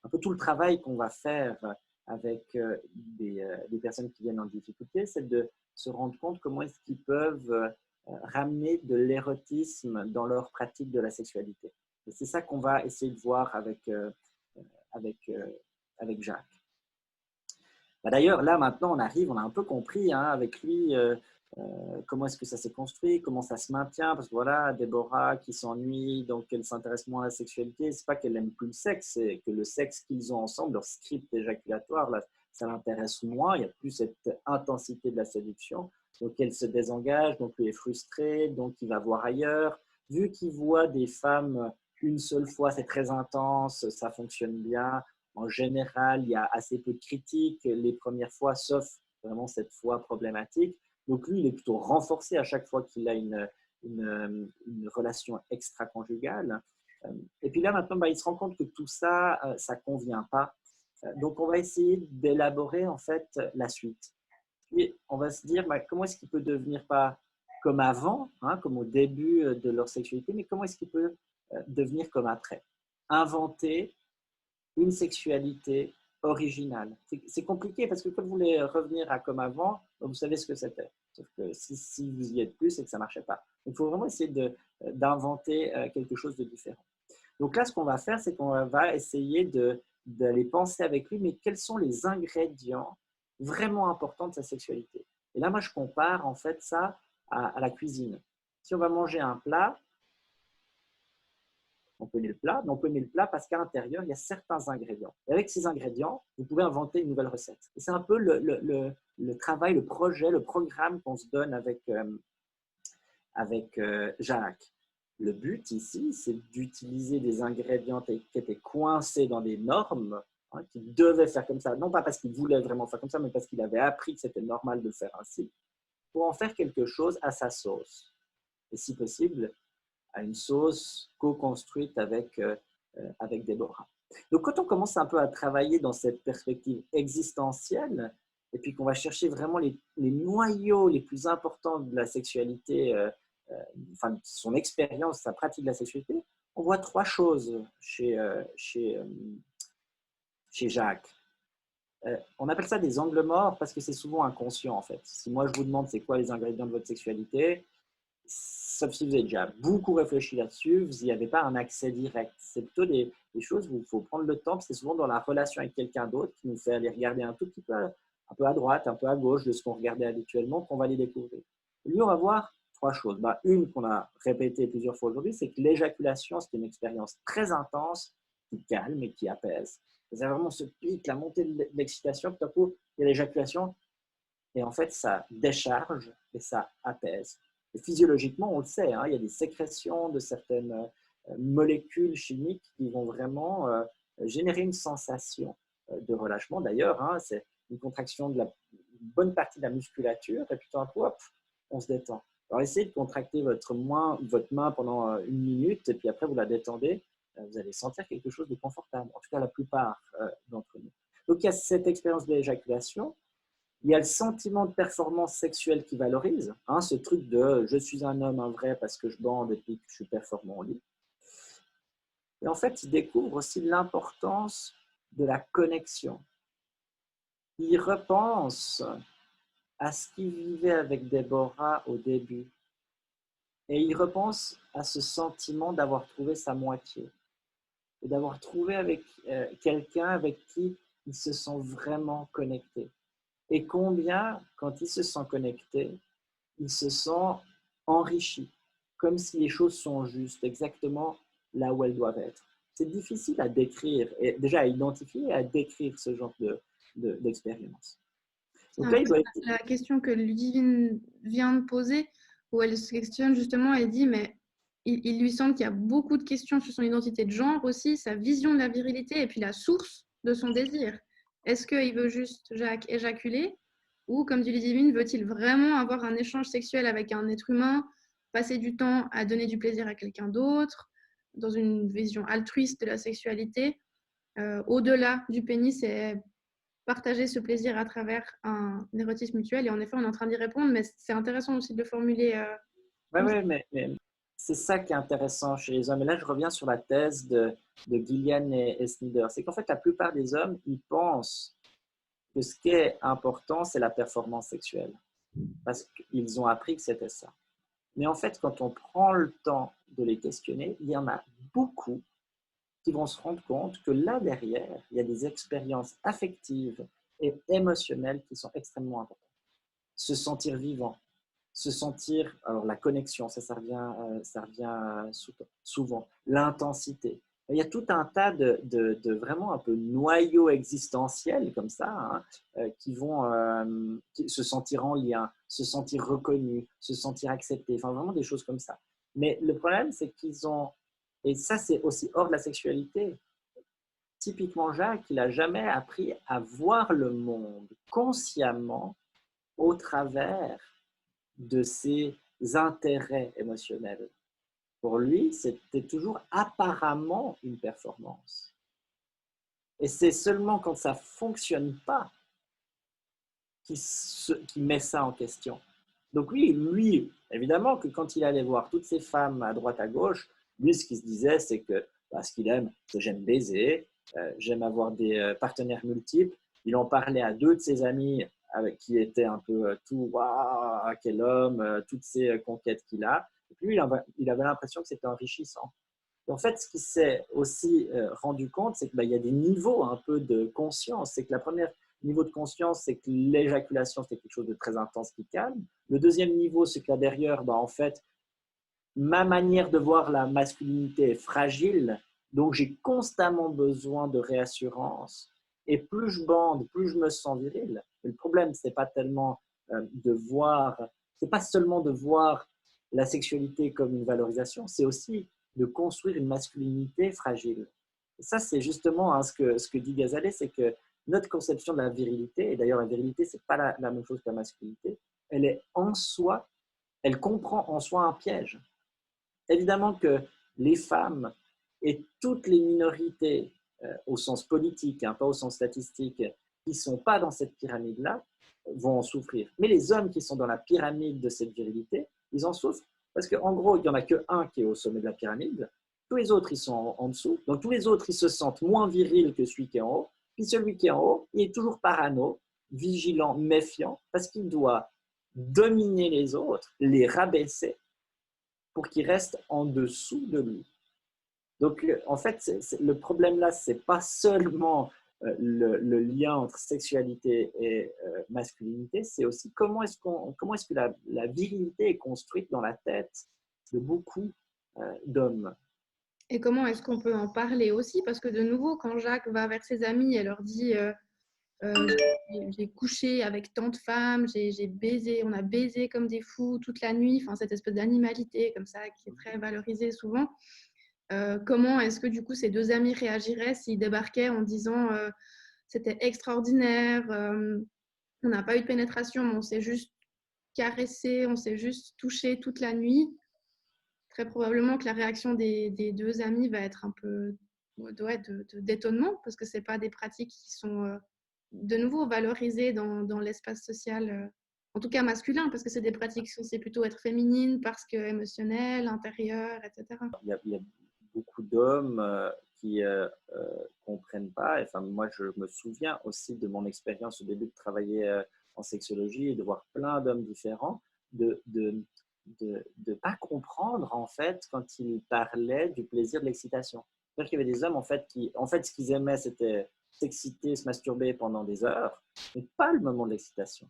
un peu tout le travail qu'on va faire avec des personnes qui viennent en difficulté, c'est de se rendre compte comment est-ce qu'ils peuvent ramener de l'érotisme dans leur pratique de la sexualité. Et c'est ça qu'on va essayer de voir avec Jacques. D'ailleurs, là maintenant, on a un peu compris hein, avec lui comment est-ce que ça s'est construit, comment ça se maintient, parce que voilà, Déborah qui s'ennuie, donc elle s'intéresse moins à la sexualité, c'est pas qu'elle n'aime plus le sexe, c'est que le sexe qu'ils ont ensemble, leur script éjaculatoire, là, ça l'intéresse moins, il n'y a plus cette intensité de la séduction, donc elle se désengage, donc lui est frustré, donc il va voir ailleurs, vu qu'il voit des femmes une seule fois, c'est très intense, ça fonctionne bien, en général, il y a assez peu de critiques les premières fois, sauf vraiment cette fois problématique. Donc lui, il est plutôt renforcé à chaque fois qu'il a une relation extra-conjugale. Et puis là, maintenant, il se rend compte que tout ça, ça ne convient pas. Donc on va essayer d'élaborer en fait la suite. Puis on va se dire, comment est-ce qu'il peut devenir pas comme avant, hein, comme au début de leur sexualité, mais comment est-ce qu'il peut devenir comme après? Inventer une sexualité originale. C'est compliqué parce que quand vous voulez revenir à comme avant, vous savez ce que c'était. Sauf que si vous y êtes plus, c'est que ça ne marchait pas. Donc, il faut vraiment essayer d'inventer quelque chose de différent. Donc là, ce qu'on va faire, c'est qu'on va essayer d'aller penser avec lui, mais quels sont les ingrédients vraiment importants de sa sexualité. Et là, moi, je compare en fait ça à la cuisine. Si on va manger un plat, on peut aimer le plat, mais on peut aimer le plat parce qu'à l'intérieur, il y a certains ingrédients. Et avec ces ingrédients, vous pouvez inventer une nouvelle recette. Et c'est un peu le travail, le projet, le programme qu'on se donne avec Jacques. Le but ici, c'est d'utiliser des ingrédients qui étaient coincés dans des normes, hein, qui devaient faire comme ça, non pas parce qu'il voulait vraiment faire comme ça, mais parce qu'il avait appris que c'était normal de le faire ainsi, pour en faire quelque chose à sa sauce. Et si possible, à une sauce co-construite avec Déborah. Donc, quand on commence un peu à travailler dans cette perspective existentielle, et puis qu'on va chercher vraiment les noyaux les plus importants de la sexualité, enfin, son expérience, sa pratique de la sexualité, on voit trois choses chez Jacques. On appelle ça des angles morts parce que c'est souvent inconscient en fait. Si moi je vous demande c'est quoi les ingrédients de votre sexualité, sauf si vous avez déjà beaucoup réfléchi là-dessus, vous n'y avez pas un accès direct. C'est plutôt des choses où il faut prendre le temps, c'est souvent dans la relation avec quelqu'un d'autre qui nous fait aller regarder un tout petit peu, un peu à droite, un peu à gauche de ce qu'on regardait habituellement, qu'on va les découvrir. Et lui, on va voir trois choses. Une qu'on a répétée plusieurs fois aujourd'hui, c'est que l'éjaculation, c'est une expérience très intense, qui calme et qui apaise. C'est vraiment ce pic, la montée de l'excitation, tout à coup, il y a l'éjaculation, et en fait, ça décharge et ça apaise. Et physiologiquement, on le sait, hein, il y a des sécrétions de certaines molécules chimiques qui vont vraiment générer une sensation de relâchement. D'ailleurs, hein, c'est une contraction de une bonne partie de la musculature, et puis tout d'un coup, hop, on se détend. Alors, essayez de contracter votre main pendant une minute, et puis après, vous la détendez. Vous allez sentir quelque chose de confortable, en tout cas la plupart d'entre nous. Donc, il y a cette expérience de l'éjaculation. Il y a le sentiment de performance sexuelle qui valorise, hein, ce truc de je suis un homme, un vrai, parce que je bande et puis que je suis performant au lit. Et en fait, il découvre aussi l'importance de la connexion. Il repense à ce qu'il vivait avec Déborah au début. Et il repense à ce sentiment d'avoir trouvé sa moitié. Et d'avoir trouvé avec quelqu'un avec qui il se sent vraiment connecté. Et combien, quand il se sent connecté, il se sent enrichi, comme si les choses sont justes, exactement là où elles doivent être. C'est difficile à décrire, et déjà à identifier et à décrire ce genre d'expérience. C'est Donc un là, peu il doit être... la question que Ludivine vient de poser, où elle se questionne justement, elle dit, mais il lui semble qu'il y a beaucoup de questions sur son identité de genre aussi, sa vision de la virilité et puis la source de son désir. Est-ce qu'il veut juste éjaculer ou, comme dit Ludivine, veut-il vraiment avoir un échange sexuel avec un être humain, passer du temps à donner du plaisir à quelqu'un d'autre, dans une vision altruiste de la sexualité, au-delà du pénis et partager ce plaisir à travers un érotisme mutuel. Et en effet, on est en train d'y répondre, mais c'est intéressant aussi de le formuler Ouais, comme ça. ouais, mais c'est ça qui est intéressant chez les hommes. Et là, je reviens sur la thèse de Gillian et Snyder. C'est qu'en fait, la plupart des hommes, ils pensent que ce qui est important, c'est la performance sexuelle. Parce qu'ils ont appris que c'était ça. Mais en fait, quand on prend le temps de les questionner, il y en a beaucoup qui vont se rendre compte que là derrière, il y a des expériences affectives et émotionnelles qui sont extrêmement importantes. Se sentir vivant, se sentir, alors la connexion, ça revient souvent, l'intensité. Il y a tout un tas de vraiment un peu noyaux existentiels comme ça, hein, qui vont se sentir en lien, se sentir reconnu, se sentir accepté, enfin vraiment des choses comme ça. Mais le problème, c'est qu'ils ont, et ça c'est aussi hors de la sexualité, typiquement Jacques, il n'a jamais appris à voir le monde consciemment au travers de ses intérêts émotionnels. Pour lui, c'était toujours apparemment une performance. Et c'est seulement quand ça ne fonctionne pas qu'il met ça en question. Donc lui, évidemment que quand il allait voir toutes ces femmes à droite à gauche, lui, ce qu'il se disait, c'est que ce qu'il aime, c'est j'aime baiser, j'aime avoir des partenaires multiples. Il en parlait à deux de ses amis avec qui étaient un peu tout, waouh, quel homme, toutes ces conquêtes qu'il a. Et puis lui, il avait l'impression que c'était enrichissant. Et en fait, ce qui s'est aussi rendu compte, c'est qu'il y a des niveaux un peu de conscience. C'est que la première niveau de conscience, c'est que l'éjaculation, c'est quelque chose de très intense qui calme. Le deuxième niveau, c'est que là derrière, en fait, ma manière de voir la masculinité est fragile, donc j'ai constamment besoin de réassurance. Et plus je bande, plus je me sens viril. Mais le problème, c'est pas tellement de voir, c'est pas seulement de voir la sexualité comme une valorisation, c'est aussi de construire une masculinité fragile. Et ça, c'est justement hein, ce que dit Ghazaleh, c'est que notre conception de la virilité, et d'ailleurs la virilité, c'est pas la même chose que la masculinité, elle est en soi, elle comprend en soi un piège. Évidemment que les femmes et toutes les minorités, au sens politique, hein, pas au sens statistique, qui ne sont pas dans cette pyramide-là, vont en souffrir. Mais les hommes qui sont dans la pyramide de cette virilité, ils en souffrent parce qu'en gros, il n'y en a qu'un qui est au sommet de la pyramide, tous les autres, ils sont en dessous, donc tous les autres, ils se sentent moins virils que celui qui est en haut, puis celui qui est en haut, il est toujours parano, vigilant, méfiant, parce qu'il doit dominer les autres, les rabaisser, pour qu'ils restent en dessous de lui. Donc, en fait, le problème là, ce n'est pas seulement le lien entre sexualité et masculinité, c'est aussi comment est-ce que la virilité est construite dans la tête de beaucoup d'hommes. Et comment est-ce qu'on peut en parler aussi? Parce que de nouveau, quand Jacques va vers ses amis et leur dit j'ai couché avec tant de femmes, j'ai baisé, on a baisé comme des fous toute la nuit, enfin cette espèce d'animalité comme ça qui est très valorisée souvent. Comment est-ce que du coup ces deux amis réagiraient s'ils débarquaient en disant c'était extraordinaire, on n'a pas eu de pénétration, mais on s'est juste caressé, on s'est juste touché toute la nuit? Très probablement que la réaction des deux amis va être un peu d'étonnement parce que ce pas des pratiques qui sont de nouveau valorisées dans l'espace social, en tout cas masculin, parce que c'est des pratiques censées plutôt être féminines parce que émotionnelles, intérieures, etc. Il y a beaucoup d'hommes qui comprennent pas. Enfin, moi, je me souviens aussi de mon expérience au début de travailler en sexologie et de voir plein d'hommes différents, de pas comprendre en fait quand ils parlaient du plaisir de l'excitation. C'est-à-dire qu'il y avait des hommes en fait ce qu'ils aimaient, c'était s'exciter, se masturber pendant des heures, mais pas le moment de l'excitation.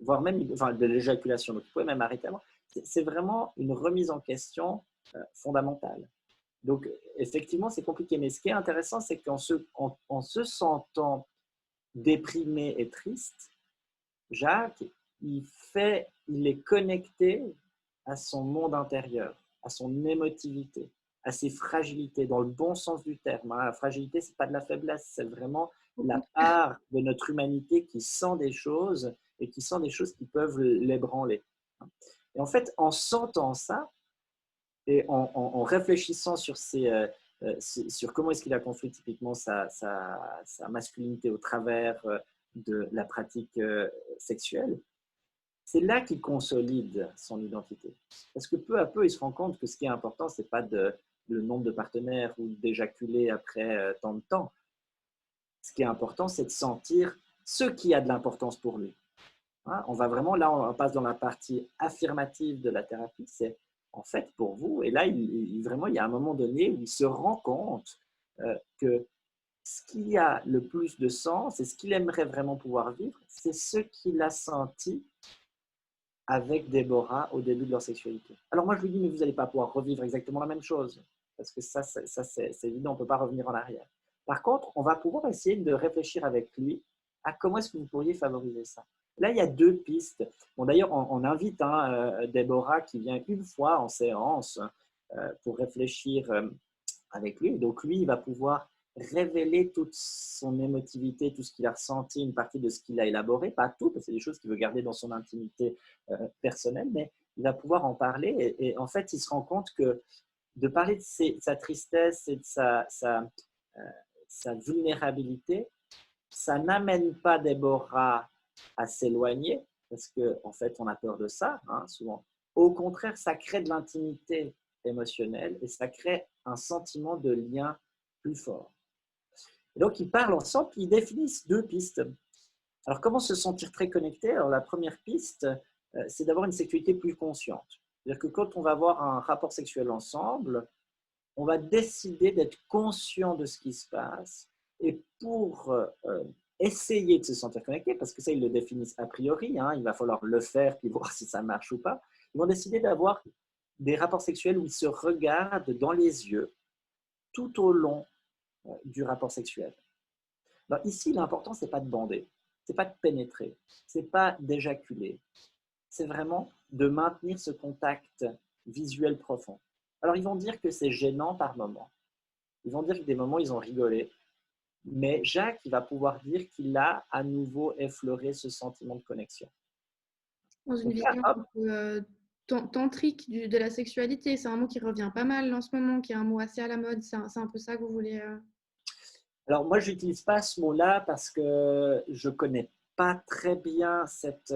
voire même enfin, de l'éjaculation, donc il pouvait même arrêter avant. C'est vraiment une remise en question fondamentale. Donc, effectivement, c'est compliqué. Mais ce qui est intéressant, c'est en se sentant déprimé et triste, Jacques, il est connecté à son monde intérieur, à son émotivité, à ses fragilités, dans le bon sens du terme. La fragilité, ce n'est pas de la faiblesse, c'est vraiment la part de notre humanité qui sent des choses et qui sent des choses qui peuvent l'ébranler. Et en fait, en sentant ça et en réfléchissant sur comment est-ce qu'il a construit typiquement sa masculinité au travers de la pratique sexuelle, c'est là qu'il consolide son identité. Parce que peu à peu, il se rend compte que ce qui est important, ce n'est pas le nombre de partenaires ou d'éjaculer après tant de temps. Ce qui est important, c'est de sentir ce qui a de l'importance pour lui. Hein, on va vraiment, là, on passe dans la partie affirmative de la thérapie, c'est en fait pour vous, et là, vraiment, il y a un moment donné où il se rend compte que ce qui a le plus de sens et ce qu'il aimerait vraiment pouvoir vivre, c'est ce qu'il a senti avec Déborah au début de leur sexualité. Alors moi, je lui dis, mais vous n'allez pas pouvoir revivre exactement la même chose, parce que ça c'est évident, on ne peut pas revenir en arrière. Par contre, on va pouvoir essayer de réfléchir avec lui à comment est-ce que vous pourriez favoriser ça. Là, il y a deux pistes. Bon, d'ailleurs, on invite Déborah qui vient une fois en séance pour réfléchir avec lui. Donc, lui, il va pouvoir révéler toute son émotivité, tout ce qu'il a ressenti, une partie de ce qu'il a élaboré, pas tout, parce que c'est des choses qu'il veut garder dans son intimité personnelle, mais il va pouvoir en parler. Et en fait, il se rend compte que de parler de sa tristesse et de sa vulnérabilité, ça n'amène pas Déborah à s'éloigner, parce qu'en fait, on a peur de ça, hein, souvent. Au contraire, ça crée de l'intimité émotionnelle et ça crée un sentiment de lien plus fort. Et donc, ils parlent ensemble, ils définissent deux pistes. Alors, comment se sentir très connecté? Alors, la première piste, c'est d'avoir une sexualité plus consciente. C'est-à-dire que quand on va avoir un rapport sexuel ensemble, on va décider d'être conscient de ce qui se passe et pour essayer de se sentir connecté, parce que ça, ils le définissent a priori, hein, il va falloir le faire puis voir si ça marche ou pas, ils vont décider d'avoir des rapports sexuels où ils se regardent dans les yeux tout au long du rapport sexuel. Alors ici, l'important, ce n'est pas de bander, ce n'est pas de pénétrer, ce n'est pas d'éjaculer, c'est vraiment de maintenir ce contact visuel profond. Alors ils vont dire que c'est gênant par moments, ils vont dire que des moments, ils ont rigolé, mais Jacques, il va pouvoir dire qu'il a à nouveau effleuré ce sentiment de connexion. Dans une vision un peu tantrique de la sexualité, c'est un mot qui revient pas mal en ce moment, qui est un mot assez à la mode, c'est un peu ça que vous voulez... Alors moi, je n'utilise pas ce mot-là parce que je ne connais pas très bien cette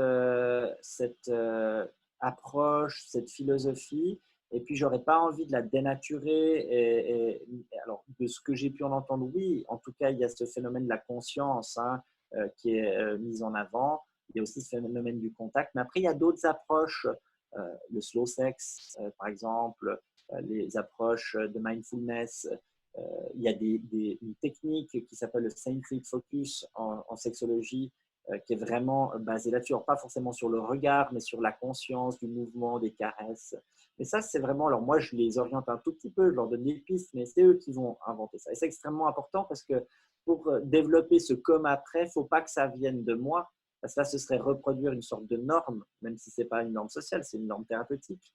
approche, cette philosophie, et puis j'aurais pas envie de la dénaturer. Alors, de ce que j'ai pu en entendre, oui, en tout cas, il y a ce phénomène de la conscience hein, qui est mis en avant. Il y a aussi ce phénomène du contact. Mais après, il y a d'autres approches, le slow sex, par exemple, les approches de mindfulness. Il y a une technique qui s'appelle le centric focus en sexologie, qui est vraiment basée là-dessus. Alors, pas forcément sur le regard, mais sur la conscience du mouvement, des caresses. Mais ça, c'est vraiment... Alors, moi, je les oriente un tout petit peu, je leur donne des pistes, mais c'est eux qui vont inventer ça. Et c'est extrêmement important parce que pour développer ce comme après, il ne faut pas que ça vienne de moi, parce que là, ce serait reproduire une sorte de norme, même si ce n'est pas une norme sociale, c'est une norme thérapeutique.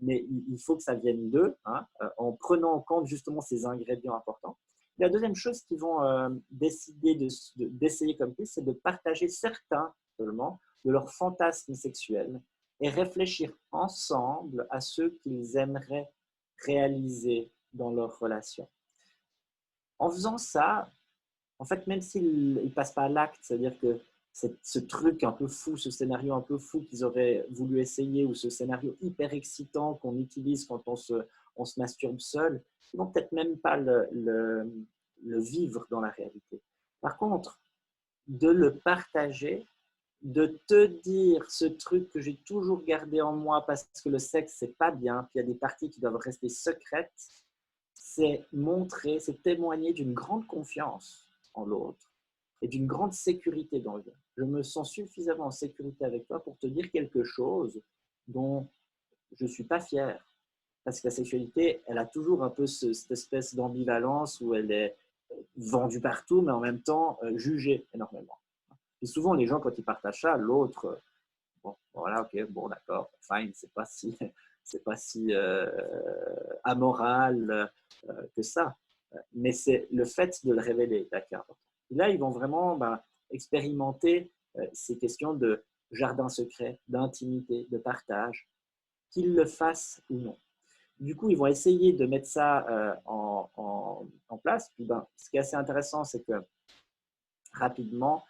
Mais il faut que ça vienne d'eux, hein, en prenant en compte justement ces ingrédients importants. La deuxième chose qu'ils vont décider d'essayer comme piste, c'est de partager certains seulement de leurs fantasmes sexuels et réfléchir ensemble à ceux qu'ils aimeraient réaliser dans leur relation. En faisant ça, en fait, même s'ils ne passent pas à l'acte, c'est-à-dire que ce truc un peu fou, ce scénario un peu fou qu'ils auraient voulu essayer, ou ce scénario hyper excitant qu'on utilise quand on se masturbe seul, ils ne vont peut-être même pas le vivre dans la réalité. Par contre, de le partager, de te dire ce truc que j'ai toujours gardé en moi parce que le sexe, c'est pas bien, puis il y a des parties qui doivent rester secrètes, c'est montrer, c'est témoigner d'une grande confiance en l'autre et d'une grande sécurité dans le lien. je me sens suffisamment en sécurité avec toi pour te dire quelque chose dont je ne suis pas fier. Parce que la sexualité, elle a toujours un peu cette espèce d'ambivalence où elle est vendue partout, mais en même temps jugée énormément. Et souvent, les gens, quand ils partagent ça, l'autre, bon, voilà, ok, bon, d'accord, fine, c'est pas si amoral que ça. Mais c'est le fait de le révéler, d'accord. Et là, ils vont vraiment expérimenter ces questions de jardin secret, d'intimité, de partage, qu'ils le fassent ou non. Du coup, ils vont essayer de mettre ça en place. Puis, ce qui est assez intéressant, c'est que rapidement,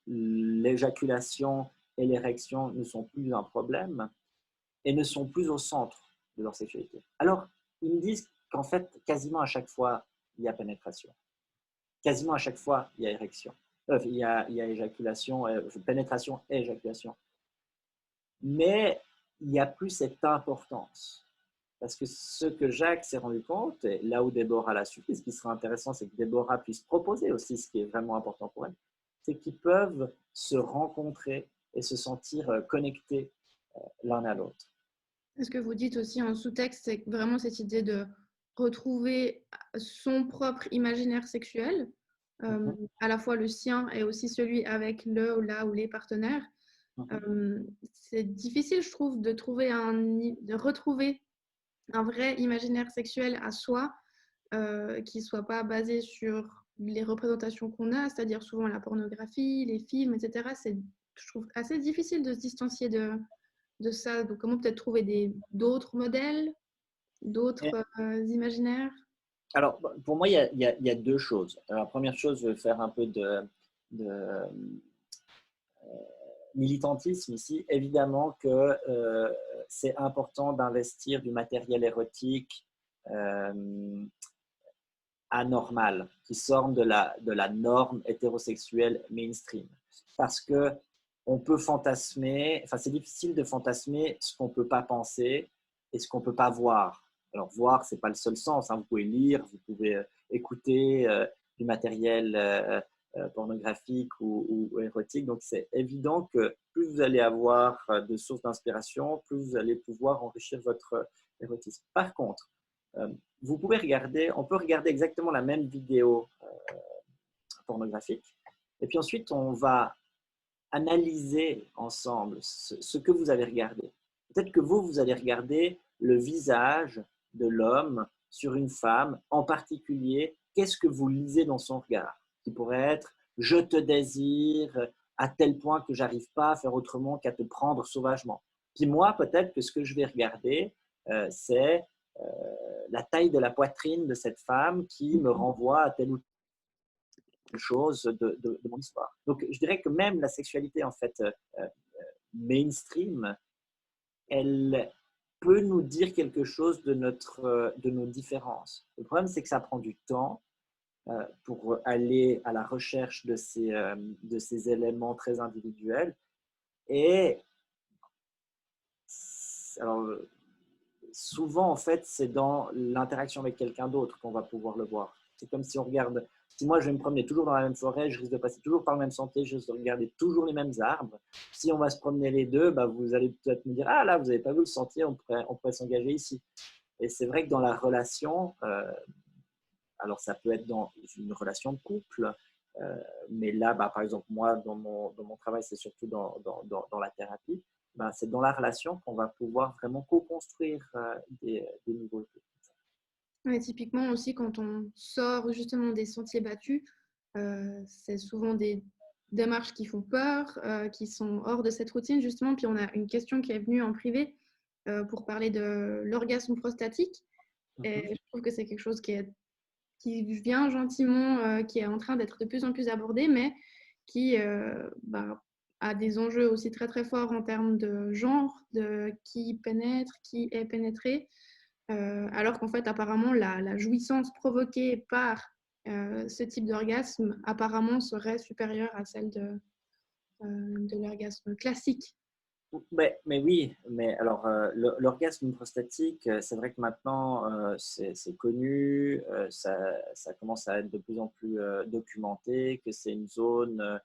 l'éjaculation et l'érection ne sont plus un problème et ne sont plus au centre de leur sexualité. Alors, ils me disent qu'en fait, quasiment à chaque fois, il y a pénétration. Quasiment à chaque fois, il y a érection. Il y a éjaculation, pénétration et éjaculation. Mais il n'y a plus cette importance. Parce que ce que Jacques s'est rendu compte, et là où Déborah l'a su, et ce qui serait intéressant, c'est que Déborah puisse proposer aussi ce qui est vraiment important pour elle, c'est qu'ils peuvent se rencontrer et se sentir connectés l'un à l'autre. Ce que vous dites aussi en sous-texte, c'est vraiment cette idée de retrouver son propre imaginaire sexuel, à la fois le sien et aussi celui avec le ou la ou les partenaires. C'est difficile, je trouve, de retrouver un vrai imaginaire sexuel à soi qui ne soit pas basé sur les représentations qu'on a, c'est-à-dire souvent la pornographie, les films, etc. C'est, je trouve, assez difficile de se distancier de ça. Donc, comment peut-être trouver d'autres modèles, d'autres imaginaires? Alors, pour moi, il y a deux choses. Alors, la première chose, je vais faire un peu de militantisme ici. Évidemment que c'est important d'investir du matériel érotique anormal, qui sort de la norme hétérosexuelle mainstream. Parce que on peut fantasmer, enfin c'est difficile de fantasmer ce qu'on ne peut pas penser et ce qu'on ne peut pas voir. Alors voir, ce n'est pas le seul sens, hein. Vous pouvez lire, vous pouvez écouter du matériel pornographique ou érotique. Donc c'est évident que plus vous allez avoir de sources d'inspiration, plus vous allez pouvoir enrichir votre érotisme. Par contre, vous pouvez regarder, on peut regarder exactement la même vidéo pornographique, et puis ensuite on va analyser ensemble ce que vous avez regardé. Peut-être que vous allez regarder le visage de l'homme sur une femme, en particulier, qu'est-ce que vous lisez dans son regard, qui pourrait être « je te désire à tel point que j'arrive pas à faire autrement qu'à te prendre sauvagement ». Puis moi, peut-être que ce que je vais regarder, c'est la taille de la poitrine de cette femme qui me renvoie à telle ou telle chose de mon histoire. Donc, je dirais que même la sexualité, en fait, mainstream, elle peut nous dire quelque chose de nos différences. Le problème, c'est que ça prend du temps pour aller à la recherche de ces éléments très individuels. Et alors, souvent, en fait, c'est dans l'interaction avec quelqu'un d'autre qu'on va pouvoir le voir. C'est comme si on regarde, si moi je vais me promener toujours dans la même forêt, je risque de passer toujours par le même sentier, je risque de regarder toujours les mêmes arbres. Si on va se promener les deux, vous allez peut-être me dire, ah là, vous n'avez pas vu le sentier, on pourrait s'engager ici. Et c'est vrai que dans la relation, alors ça peut être dans une relation de couple, mais là, par exemple, moi, dans mon travail, c'est surtout dans la thérapie, c'est dans la relation qu'on va pouvoir vraiment co-construire des nouveautés. Ouais, typiquement aussi, quand on sort justement des sentiers battus, c'est souvent des démarches qui font peur, qui sont hors de cette routine, justement. Puis on a une question qui est venue en privé pour parler de l'orgasme prostatique. Et je trouve que c'est quelque chose qui vient gentiment, qui est en train d'être de plus en plus abordé, mais qui a des enjeux aussi très très forts en termes de genre, de qui pénètre, qui est pénétré. Alors qu'en fait, apparemment, la jouissance provoquée par ce type d'orgasme, apparemment, serait supérieure à celle de l'orgasme classique. Mais oui, mais alors l'orgasme prostatique, c'est vrai que maintenant c'est connu, ça commence à être de plus en plus documenté, que c'est une zone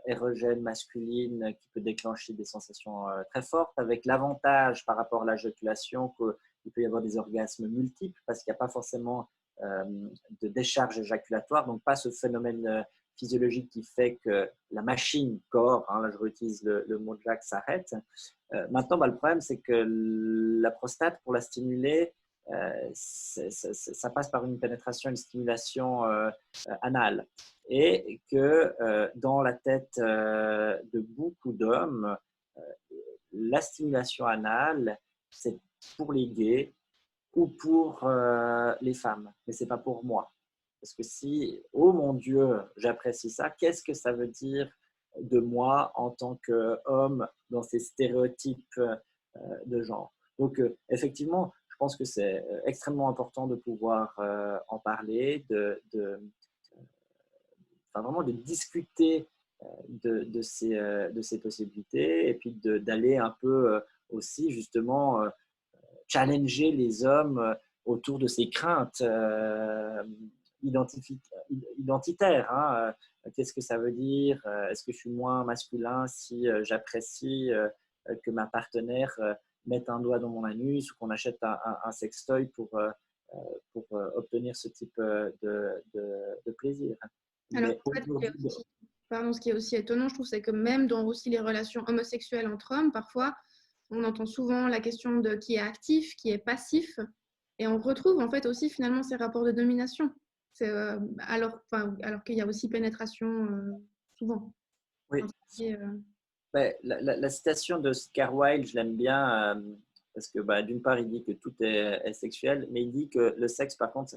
érogène masculine qui peut déclencher des sensations très fortes, avec l'avantage par rapport à la joculation qu'il peut y avoir des orgasmes multiples parce qu'il n'y a pas forcément de décharge éjaculatoire, donc pas ce phénomène physiologique qui fait que la machine corps, hein, là je réutilise le mot de Jacques, s'arrête. Maintenant, le problème, c'est que la prostate, pour la stimuler, ça passe par une pénétration, une stimulation anale. Et que dans la tête de beaucoup d'hommes, la stimulation anale, c'est pour les gays ou pour les femmes, mais ce n'est pas pour moi. Parce que si, oh mon Dieu, j'apprécie ça, qu'est-ce que ça veut dire de moi en tant qu'homme dans ces stéréotypes de genre? Donc, effectivement, je pense que c'est extrêmement important de pouvoir en parler, vraiment de discuter de ces possibilités et puis d'aller un peu aussi justement challenger les hommes autour de ces craintes identitaires. Hein. Qu'est-ce que ça veut dire? Est-ce que je suis moins masculin si j'apprécie que ma partenaire mette un doigt dans mon anus ou qu'on achète un sextoy pour obtenir ce type de plaisir? Alors, en fait, ce qui est aussi étonnant, je trouve, c'est que même dans aussi les relations homosexuelles entre hommes, parfois, on entend souvent la question de qui est actif, qui est passif, et on retrouve en fait aussi finalement ces rapports de domination, alors qu'il y a aussi pénétration souvent. Oui. La citation de Oscar Wilde, je l'aime bien parce que d'une part, il dit que tout est sexuel, mais il dit que le sexe, par contre,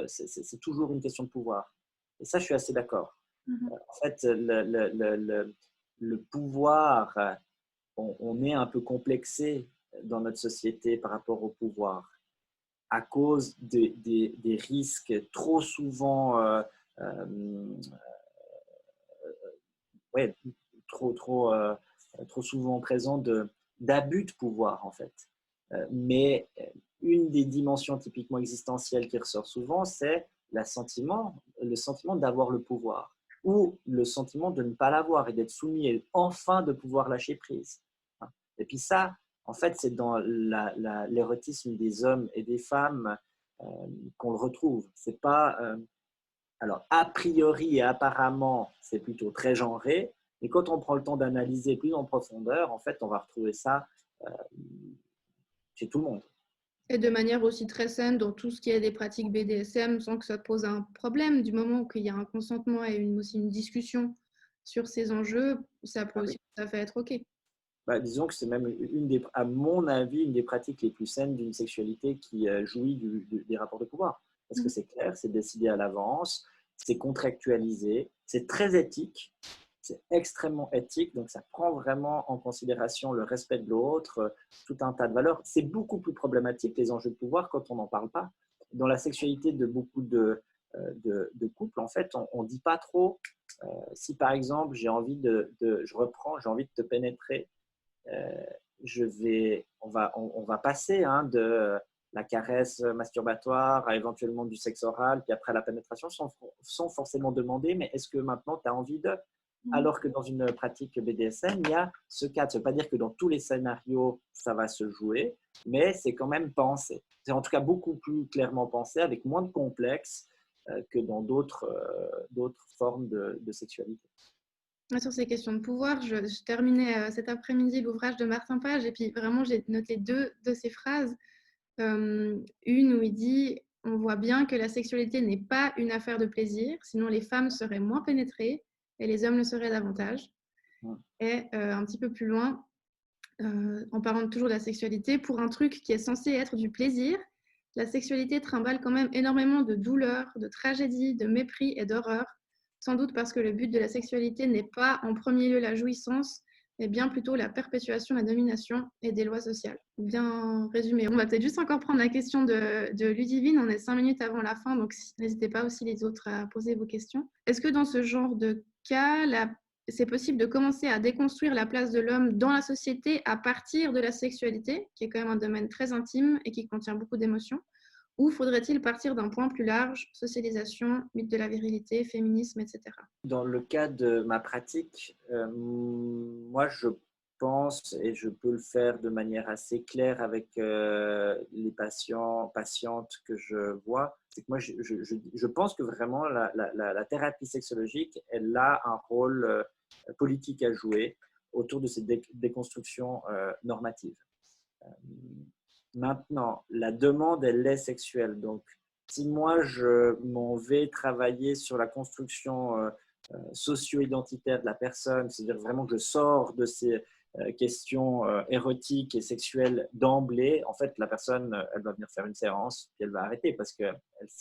c'est toujours une question de pouvoir. Et ça, je suis assez d'accord. En fait, le pouvoir, on est un peu complexé dans notre société par rapport au pouvoir à cause des risques trop souvent trop souvent présents d'abus de pouvoir, en fait. Mais une des dimensions typiquement existentielles qui ressort souvent, c'est le sentiment d'avoir le pouvoir ou le sentiment de ne pas l'avoir et d'être soumis et enfin de pouvoir lâcher prise. Et puis ça, en fait, c'est dans l'érotisme des hommes et des femmes qu'on le retrouve. C'est pas... alors, a priori et apparemment, c'est plutôt très genré, mais quand on prend le temps d'analyser plus en profondeur, en fait, on va retrouver ça chez tout le monde. Et de manière aussi très saine dans tout ce qui est des pratiques BDSM, sans que ça pose un problème. Du moment qu'il y a un consentement et aussi une discussion sur ces enjeux, ça peut aussi tout à fait être OK. Disons que c'est même à mon avis, une des pratiques les plus saines d'une sexualité qui jouit des rapports de pouvoir. Parce que c'est clair, c'est décidé à l'avance, c'est contractualisé, c'est très éthique, c'est extrêmement éthique, donc ça prend vraiment en considération le respect de l'autre, tout un tas de valeurs. C'est beaucoup plus problématique, les enjeux de pouvoir, quand on n'en parle pas. Dans la sexualité de beaucoup de couples, en fait, on ne dit pas trop, si par exemple j'ai envie j'ai envie de te pénétrer, on va passer de la caresse masturbatoire à éventuellement du sexe oral, puis après la pénétration, sans forcément demander, mais est-ce que maintenant tu as envie de... Alors que dans une pratique BDSM, il y a ce cadre. Ça ne veut pas dire que dans tous les scénarios, ça va se jouer, mais c'est quand même pensé. C'est en tout cas beaucoup plus clairement pensé, avec moins de complexes que dans d'autres formes de sexualité. Sur ces questions de pouvoir, je terminais cet après-midi l'ouvrage de Martin Page et puis vraiment j'ai noté deux de ces phrases. Une où il dit « On voit bien que la sexualité n'est pas une affaire de plaisir, sinon les femmes seraient moins pénétrées et les hommes le seraient davantage. » Et un petit peu plus loin, en parlant toujours de la sexualité, pour un truc qui est censé être du plaisir, la sexualité trimballe quand même énormément de douleur, de tragédie, de mépris et d'horreur. Sans doute parce que le but de la sexualité n'est pas en premier lieu la jouissance, mais bien plutôt la perpétuation, la domination et des lois sociales. Bien résumé. On va peut-être juste encore prendre la question de Ludivine. On est 5 minutes avant la fin, donc n'hésitez pas aussi les autres à poser vos questions. Est-ce que dans ce genre de cas, c'est possible de commencer à déconstruire la place de l'homme dans la société à partir de la sexualité, qui est quand même un domaine très intime et qui contient beaucoup d'émotions? Ou faudrait-il partir d'un point plus large, socialisation, mythe de la virilité, féminisme, etc. Dans le cas de ma pratique, moi je pense, et je peux le faire de manière assez claire avec les patientes que je vois, c'est que moi je pense que vraiment la thérapie sexologique, elle a un rôle politique à jouer autour de cette déconstruction normative. Maintenant, la demande, elle est sexuelle. Donc, si moi, je m'en vais travailler sur la construction socio-identitaire de la personne, c'est-à-dire vraiment que je sors de ces questions érotiques et sexuelles d'emblée, en fait, la personne, elle va venir faire une séance, puis elle va arrêter parce qu'elle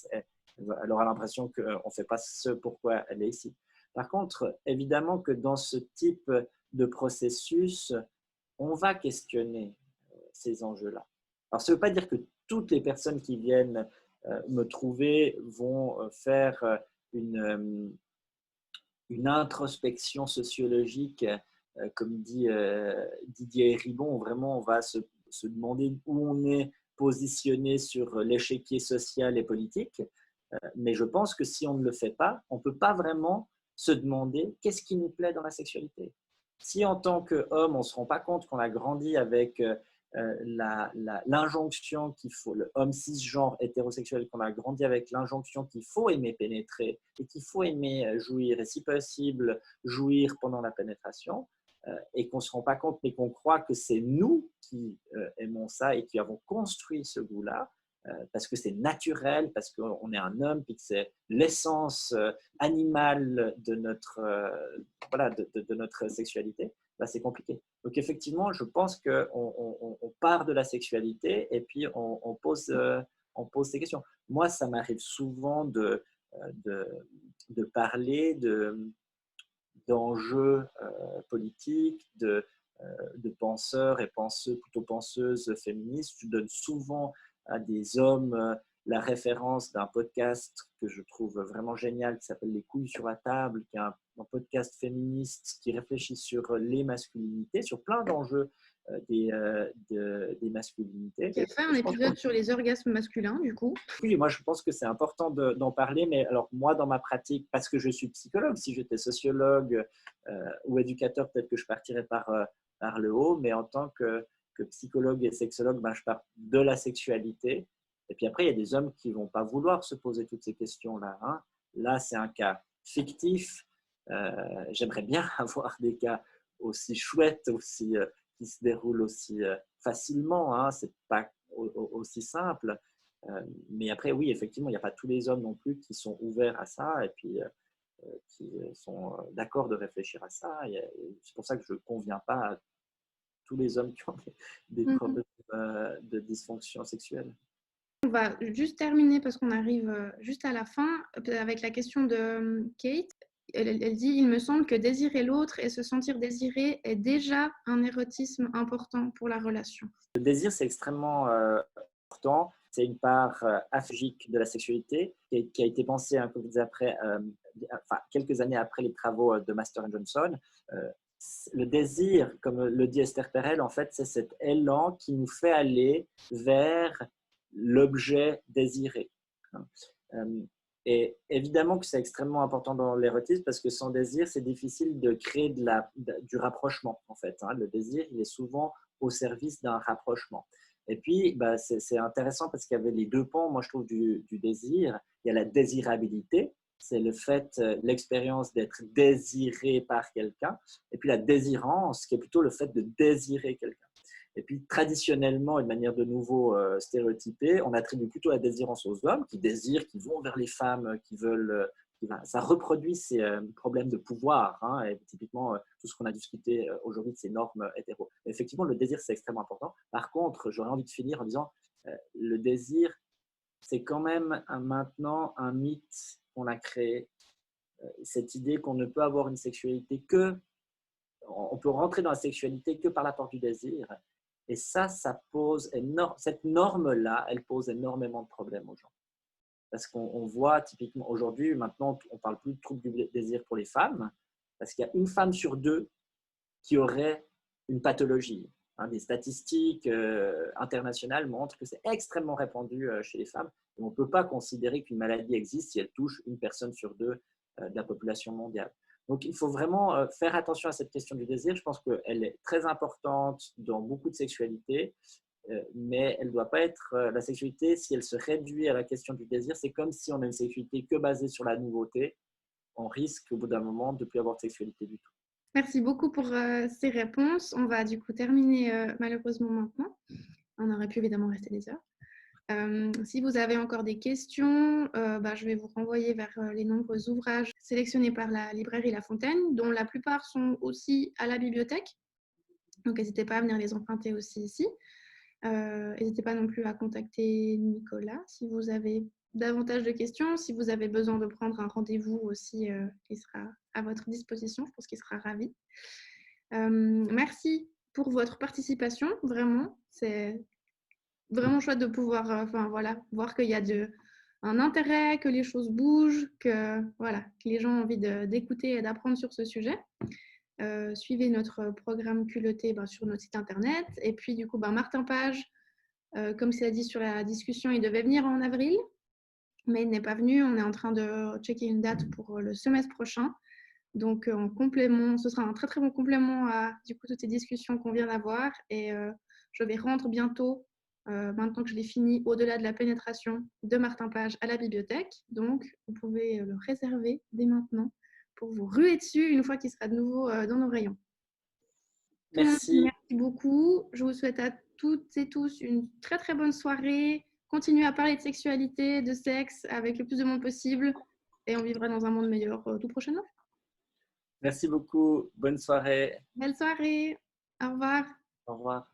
elle aura l'impression qu'on ne fait pas ce pourquoi elle est ici. Par contre, évidemment que dans ce type de processus, on va questionner ces enjeux-là. Alors, ça ne veut pas dire que toutes les personnes qui viennent me trouver vont faire une introspection sociologique, comme dit Didier Ribon. Vraiment, on va se demander où on est positionné sur l'échiquier social et politique. Mais je pense que si on ne le fait pas, on ne peut pas vraiment se demander qu'est-ce qui nous plaît dans la sexualité. Si en tant qu'homme, on ne se rend pas compte qu'on a grandi avec l'injonction qu'il faut, le homme cisgenre hétérosexuel, qu'on a grandi avec l'injonction qu'il faut aimer pénétrer et qu'il faut aimer jouir et si possible jouir pendant la pénétration, et qu'on ne se rend pas compte mais qu'on croit que c'est nous qui aimons ça et qui avons construit ce goût-là, parce que c'est naturel, parce qu'on est un homme, puis que c'est l'essence animale de notre, voilà, de notre sexualité, bah, c'est compliqué. Donc effectivement, je pense qu'on part de la sexualité et puis on pose ces questions. Moi, ça m'arrive souvent de parler d'enjeux politiques, de penseurs et penseuses, plutôt penseuses féministes. Je donne souvent à des hommes la référence d'un podcast que je trouve vraiment génial qui s'appelle Les couilles sur la table, qui est un podcast féministe qui réfléchit sur les masculinités, sur plein d'enjeux des masculinités. Qui a fait un épisode sur les orgasmes masculins, du coup. Oui, moi je pense que c'est important d'en parler, mais alors moi dans ma pratique, parce que je suis psychologue, si j'étais sociologue ou éducateur, peut-être que je partirais par le haut, mais en tant que psychologue et sexologue, ben, je pars de la sexualité. Et puis après, il y a des hommes qui ne vont pas vouloir se poser toutes ces questions-là. Hein. Là, c'est un cas fictif. J'aimerais bien avoir des cas aussi chouettes, qui se déroulent aussi facilement. Hein. Ce n'est pas aussi simple. Mais après, oui, effectivement, il n'y a pas tous les hommes non plus qui sont ouverts à ça et puis qui sont d'accord de réfléchir à ça. C'est pour ça que je ne conviens pas à tous les hommes qui ont des problèmes de dysfonction sexuelle. On va juste terminer parce qu'on arrive juste à la fin avec la question de Kate. Elle dit « Il me semble que désirer l'autre et se sentir désiré est déjà un érotisme important pour la relation. » Le désir, c'est extrêmement important. C'est une part aphagique de la sexualité qui a été pensée un peu après, quelques années après les travaux de Master and Johnson. Le désir, comme le dit Esther Perel, en fait, c'est cet élan qui nous fait aller vers l'objet désiré. Et évidemment que c'est extrêmement important dans l'érotisme parce que sans désir, c'est difficile de créer du rapprochement, en fait. Hein. Le désir, il est souvent au service d'un rapprochement. Et puis, bah, c'est intéressant parce qu'il y avait les deux pans, moi je trouve, du désir. Il y a la désirabilité, c'est le fait, l'expérience d'être désiré par quelqu'un. Et puis la désirance, qui est plutôt le fait de désirer quelqu'un. Et puis, traditionnellement, et de manière de nouveau stéréotypée, on attribue plutôt la désirance aux hommes qui désirent, qui vont vers les femmes, qui veulent. Ça reproduit ces problèmes de pouvoir, hein, et typiquement tout ce qu'on a discuté aujourd'hui de ces normes hétéro. Effectivement, le désir, c'est extrêmement important. Par contre, j'aurais envie de finir en disant le désir, c'est quand même maintenant un mythe qu'on a créé. Cette idée qu'on ne peut avoir une sexualité on peut rentrer dans la sexualité que par la porte du désir. Et ça pose cette norme-là, elle pose énormément de problèmes aux gens. Parce qu'on voit typiquement aujourd'hui, maintenant, on ne parle plus de trouble du désir pour les femmes, parce qu'il y a une femme sur deux qui aurait une pathologie. Hein, des statistiques internationales montrent que c'est extrêmement répandu chez les femmes. Et on ne peut pas considérer qu'une maladie existe si elle touche une personne sur deux de la population mondiale. Donc, il faut vraiment faire attention à cette question du désir. Je pense qu'elle est très importante dans beaucoup de sexualités, mais elle ne doit pas être la sexualité, si elle se réduit à la question du désir, c'est comme si on a une sexualité que basée sur la nouveauté. On risque au bout d'un moment de ne plus avoir de sexualité du tout. Merci beaucoup pour ces réponses. On va du coup terminer malheureusement maintenant. On aurait pu évidemment rester des heures. Si vous avez encore des questions, je vais vous renvoyer vers les nombreux ouvrages sélectionnés par la librairie La Fontaine, dont la plupart sont aussi à la bibliothèque. Donc, n'hésitez pas à venir les emprunter aussi ici. N'hésitez pas non plus à contacter Nicolas si vous avez davantage de questions. Si vous avez besoin de prendre un rendez-vous aussi, il sera à votre disposition. Je pense qu'il sera ravi. Merci pour votre participation. Vraiment, c'est vraiment chouette de pouvoir voir qu'il y a un intérêt, que les choses bougent, que les gens ont envie d'écouter et d'apprendre sur ce sujet. Suivez notre programme culotté sur notre site internet. Et puis, du coup, Martin Page, comme c'est dit sur la discussion, il devait venir en avril, mais il n'est pas venu. On est en train de checker une date pour le semestre prochain. Donc, en complément, ce sera un très, très bon complément à toutes ces discussions qu'on vient d'avoir. Et je vais rendre bientôt, maintenant que je l'ai fini, Au-delà de la pénétration de Martin Page à la bibliothèque. Donc, vous pouvez le réserver dès maintenant pour vous ruer dessus une fois qu'il sera de nouveau dans nos rayons. Merci. Merci beaucoup. Je vous souhaite à toutes et tous une très très bonne soirée. Continuez à parler de sexualité, de sexe avec le plus de monde possible et on vivra dans un monde meilleur tout prochainement. Merci beaucoup. Bonne soirée. Belle soirée. Au revoir. Au revoir.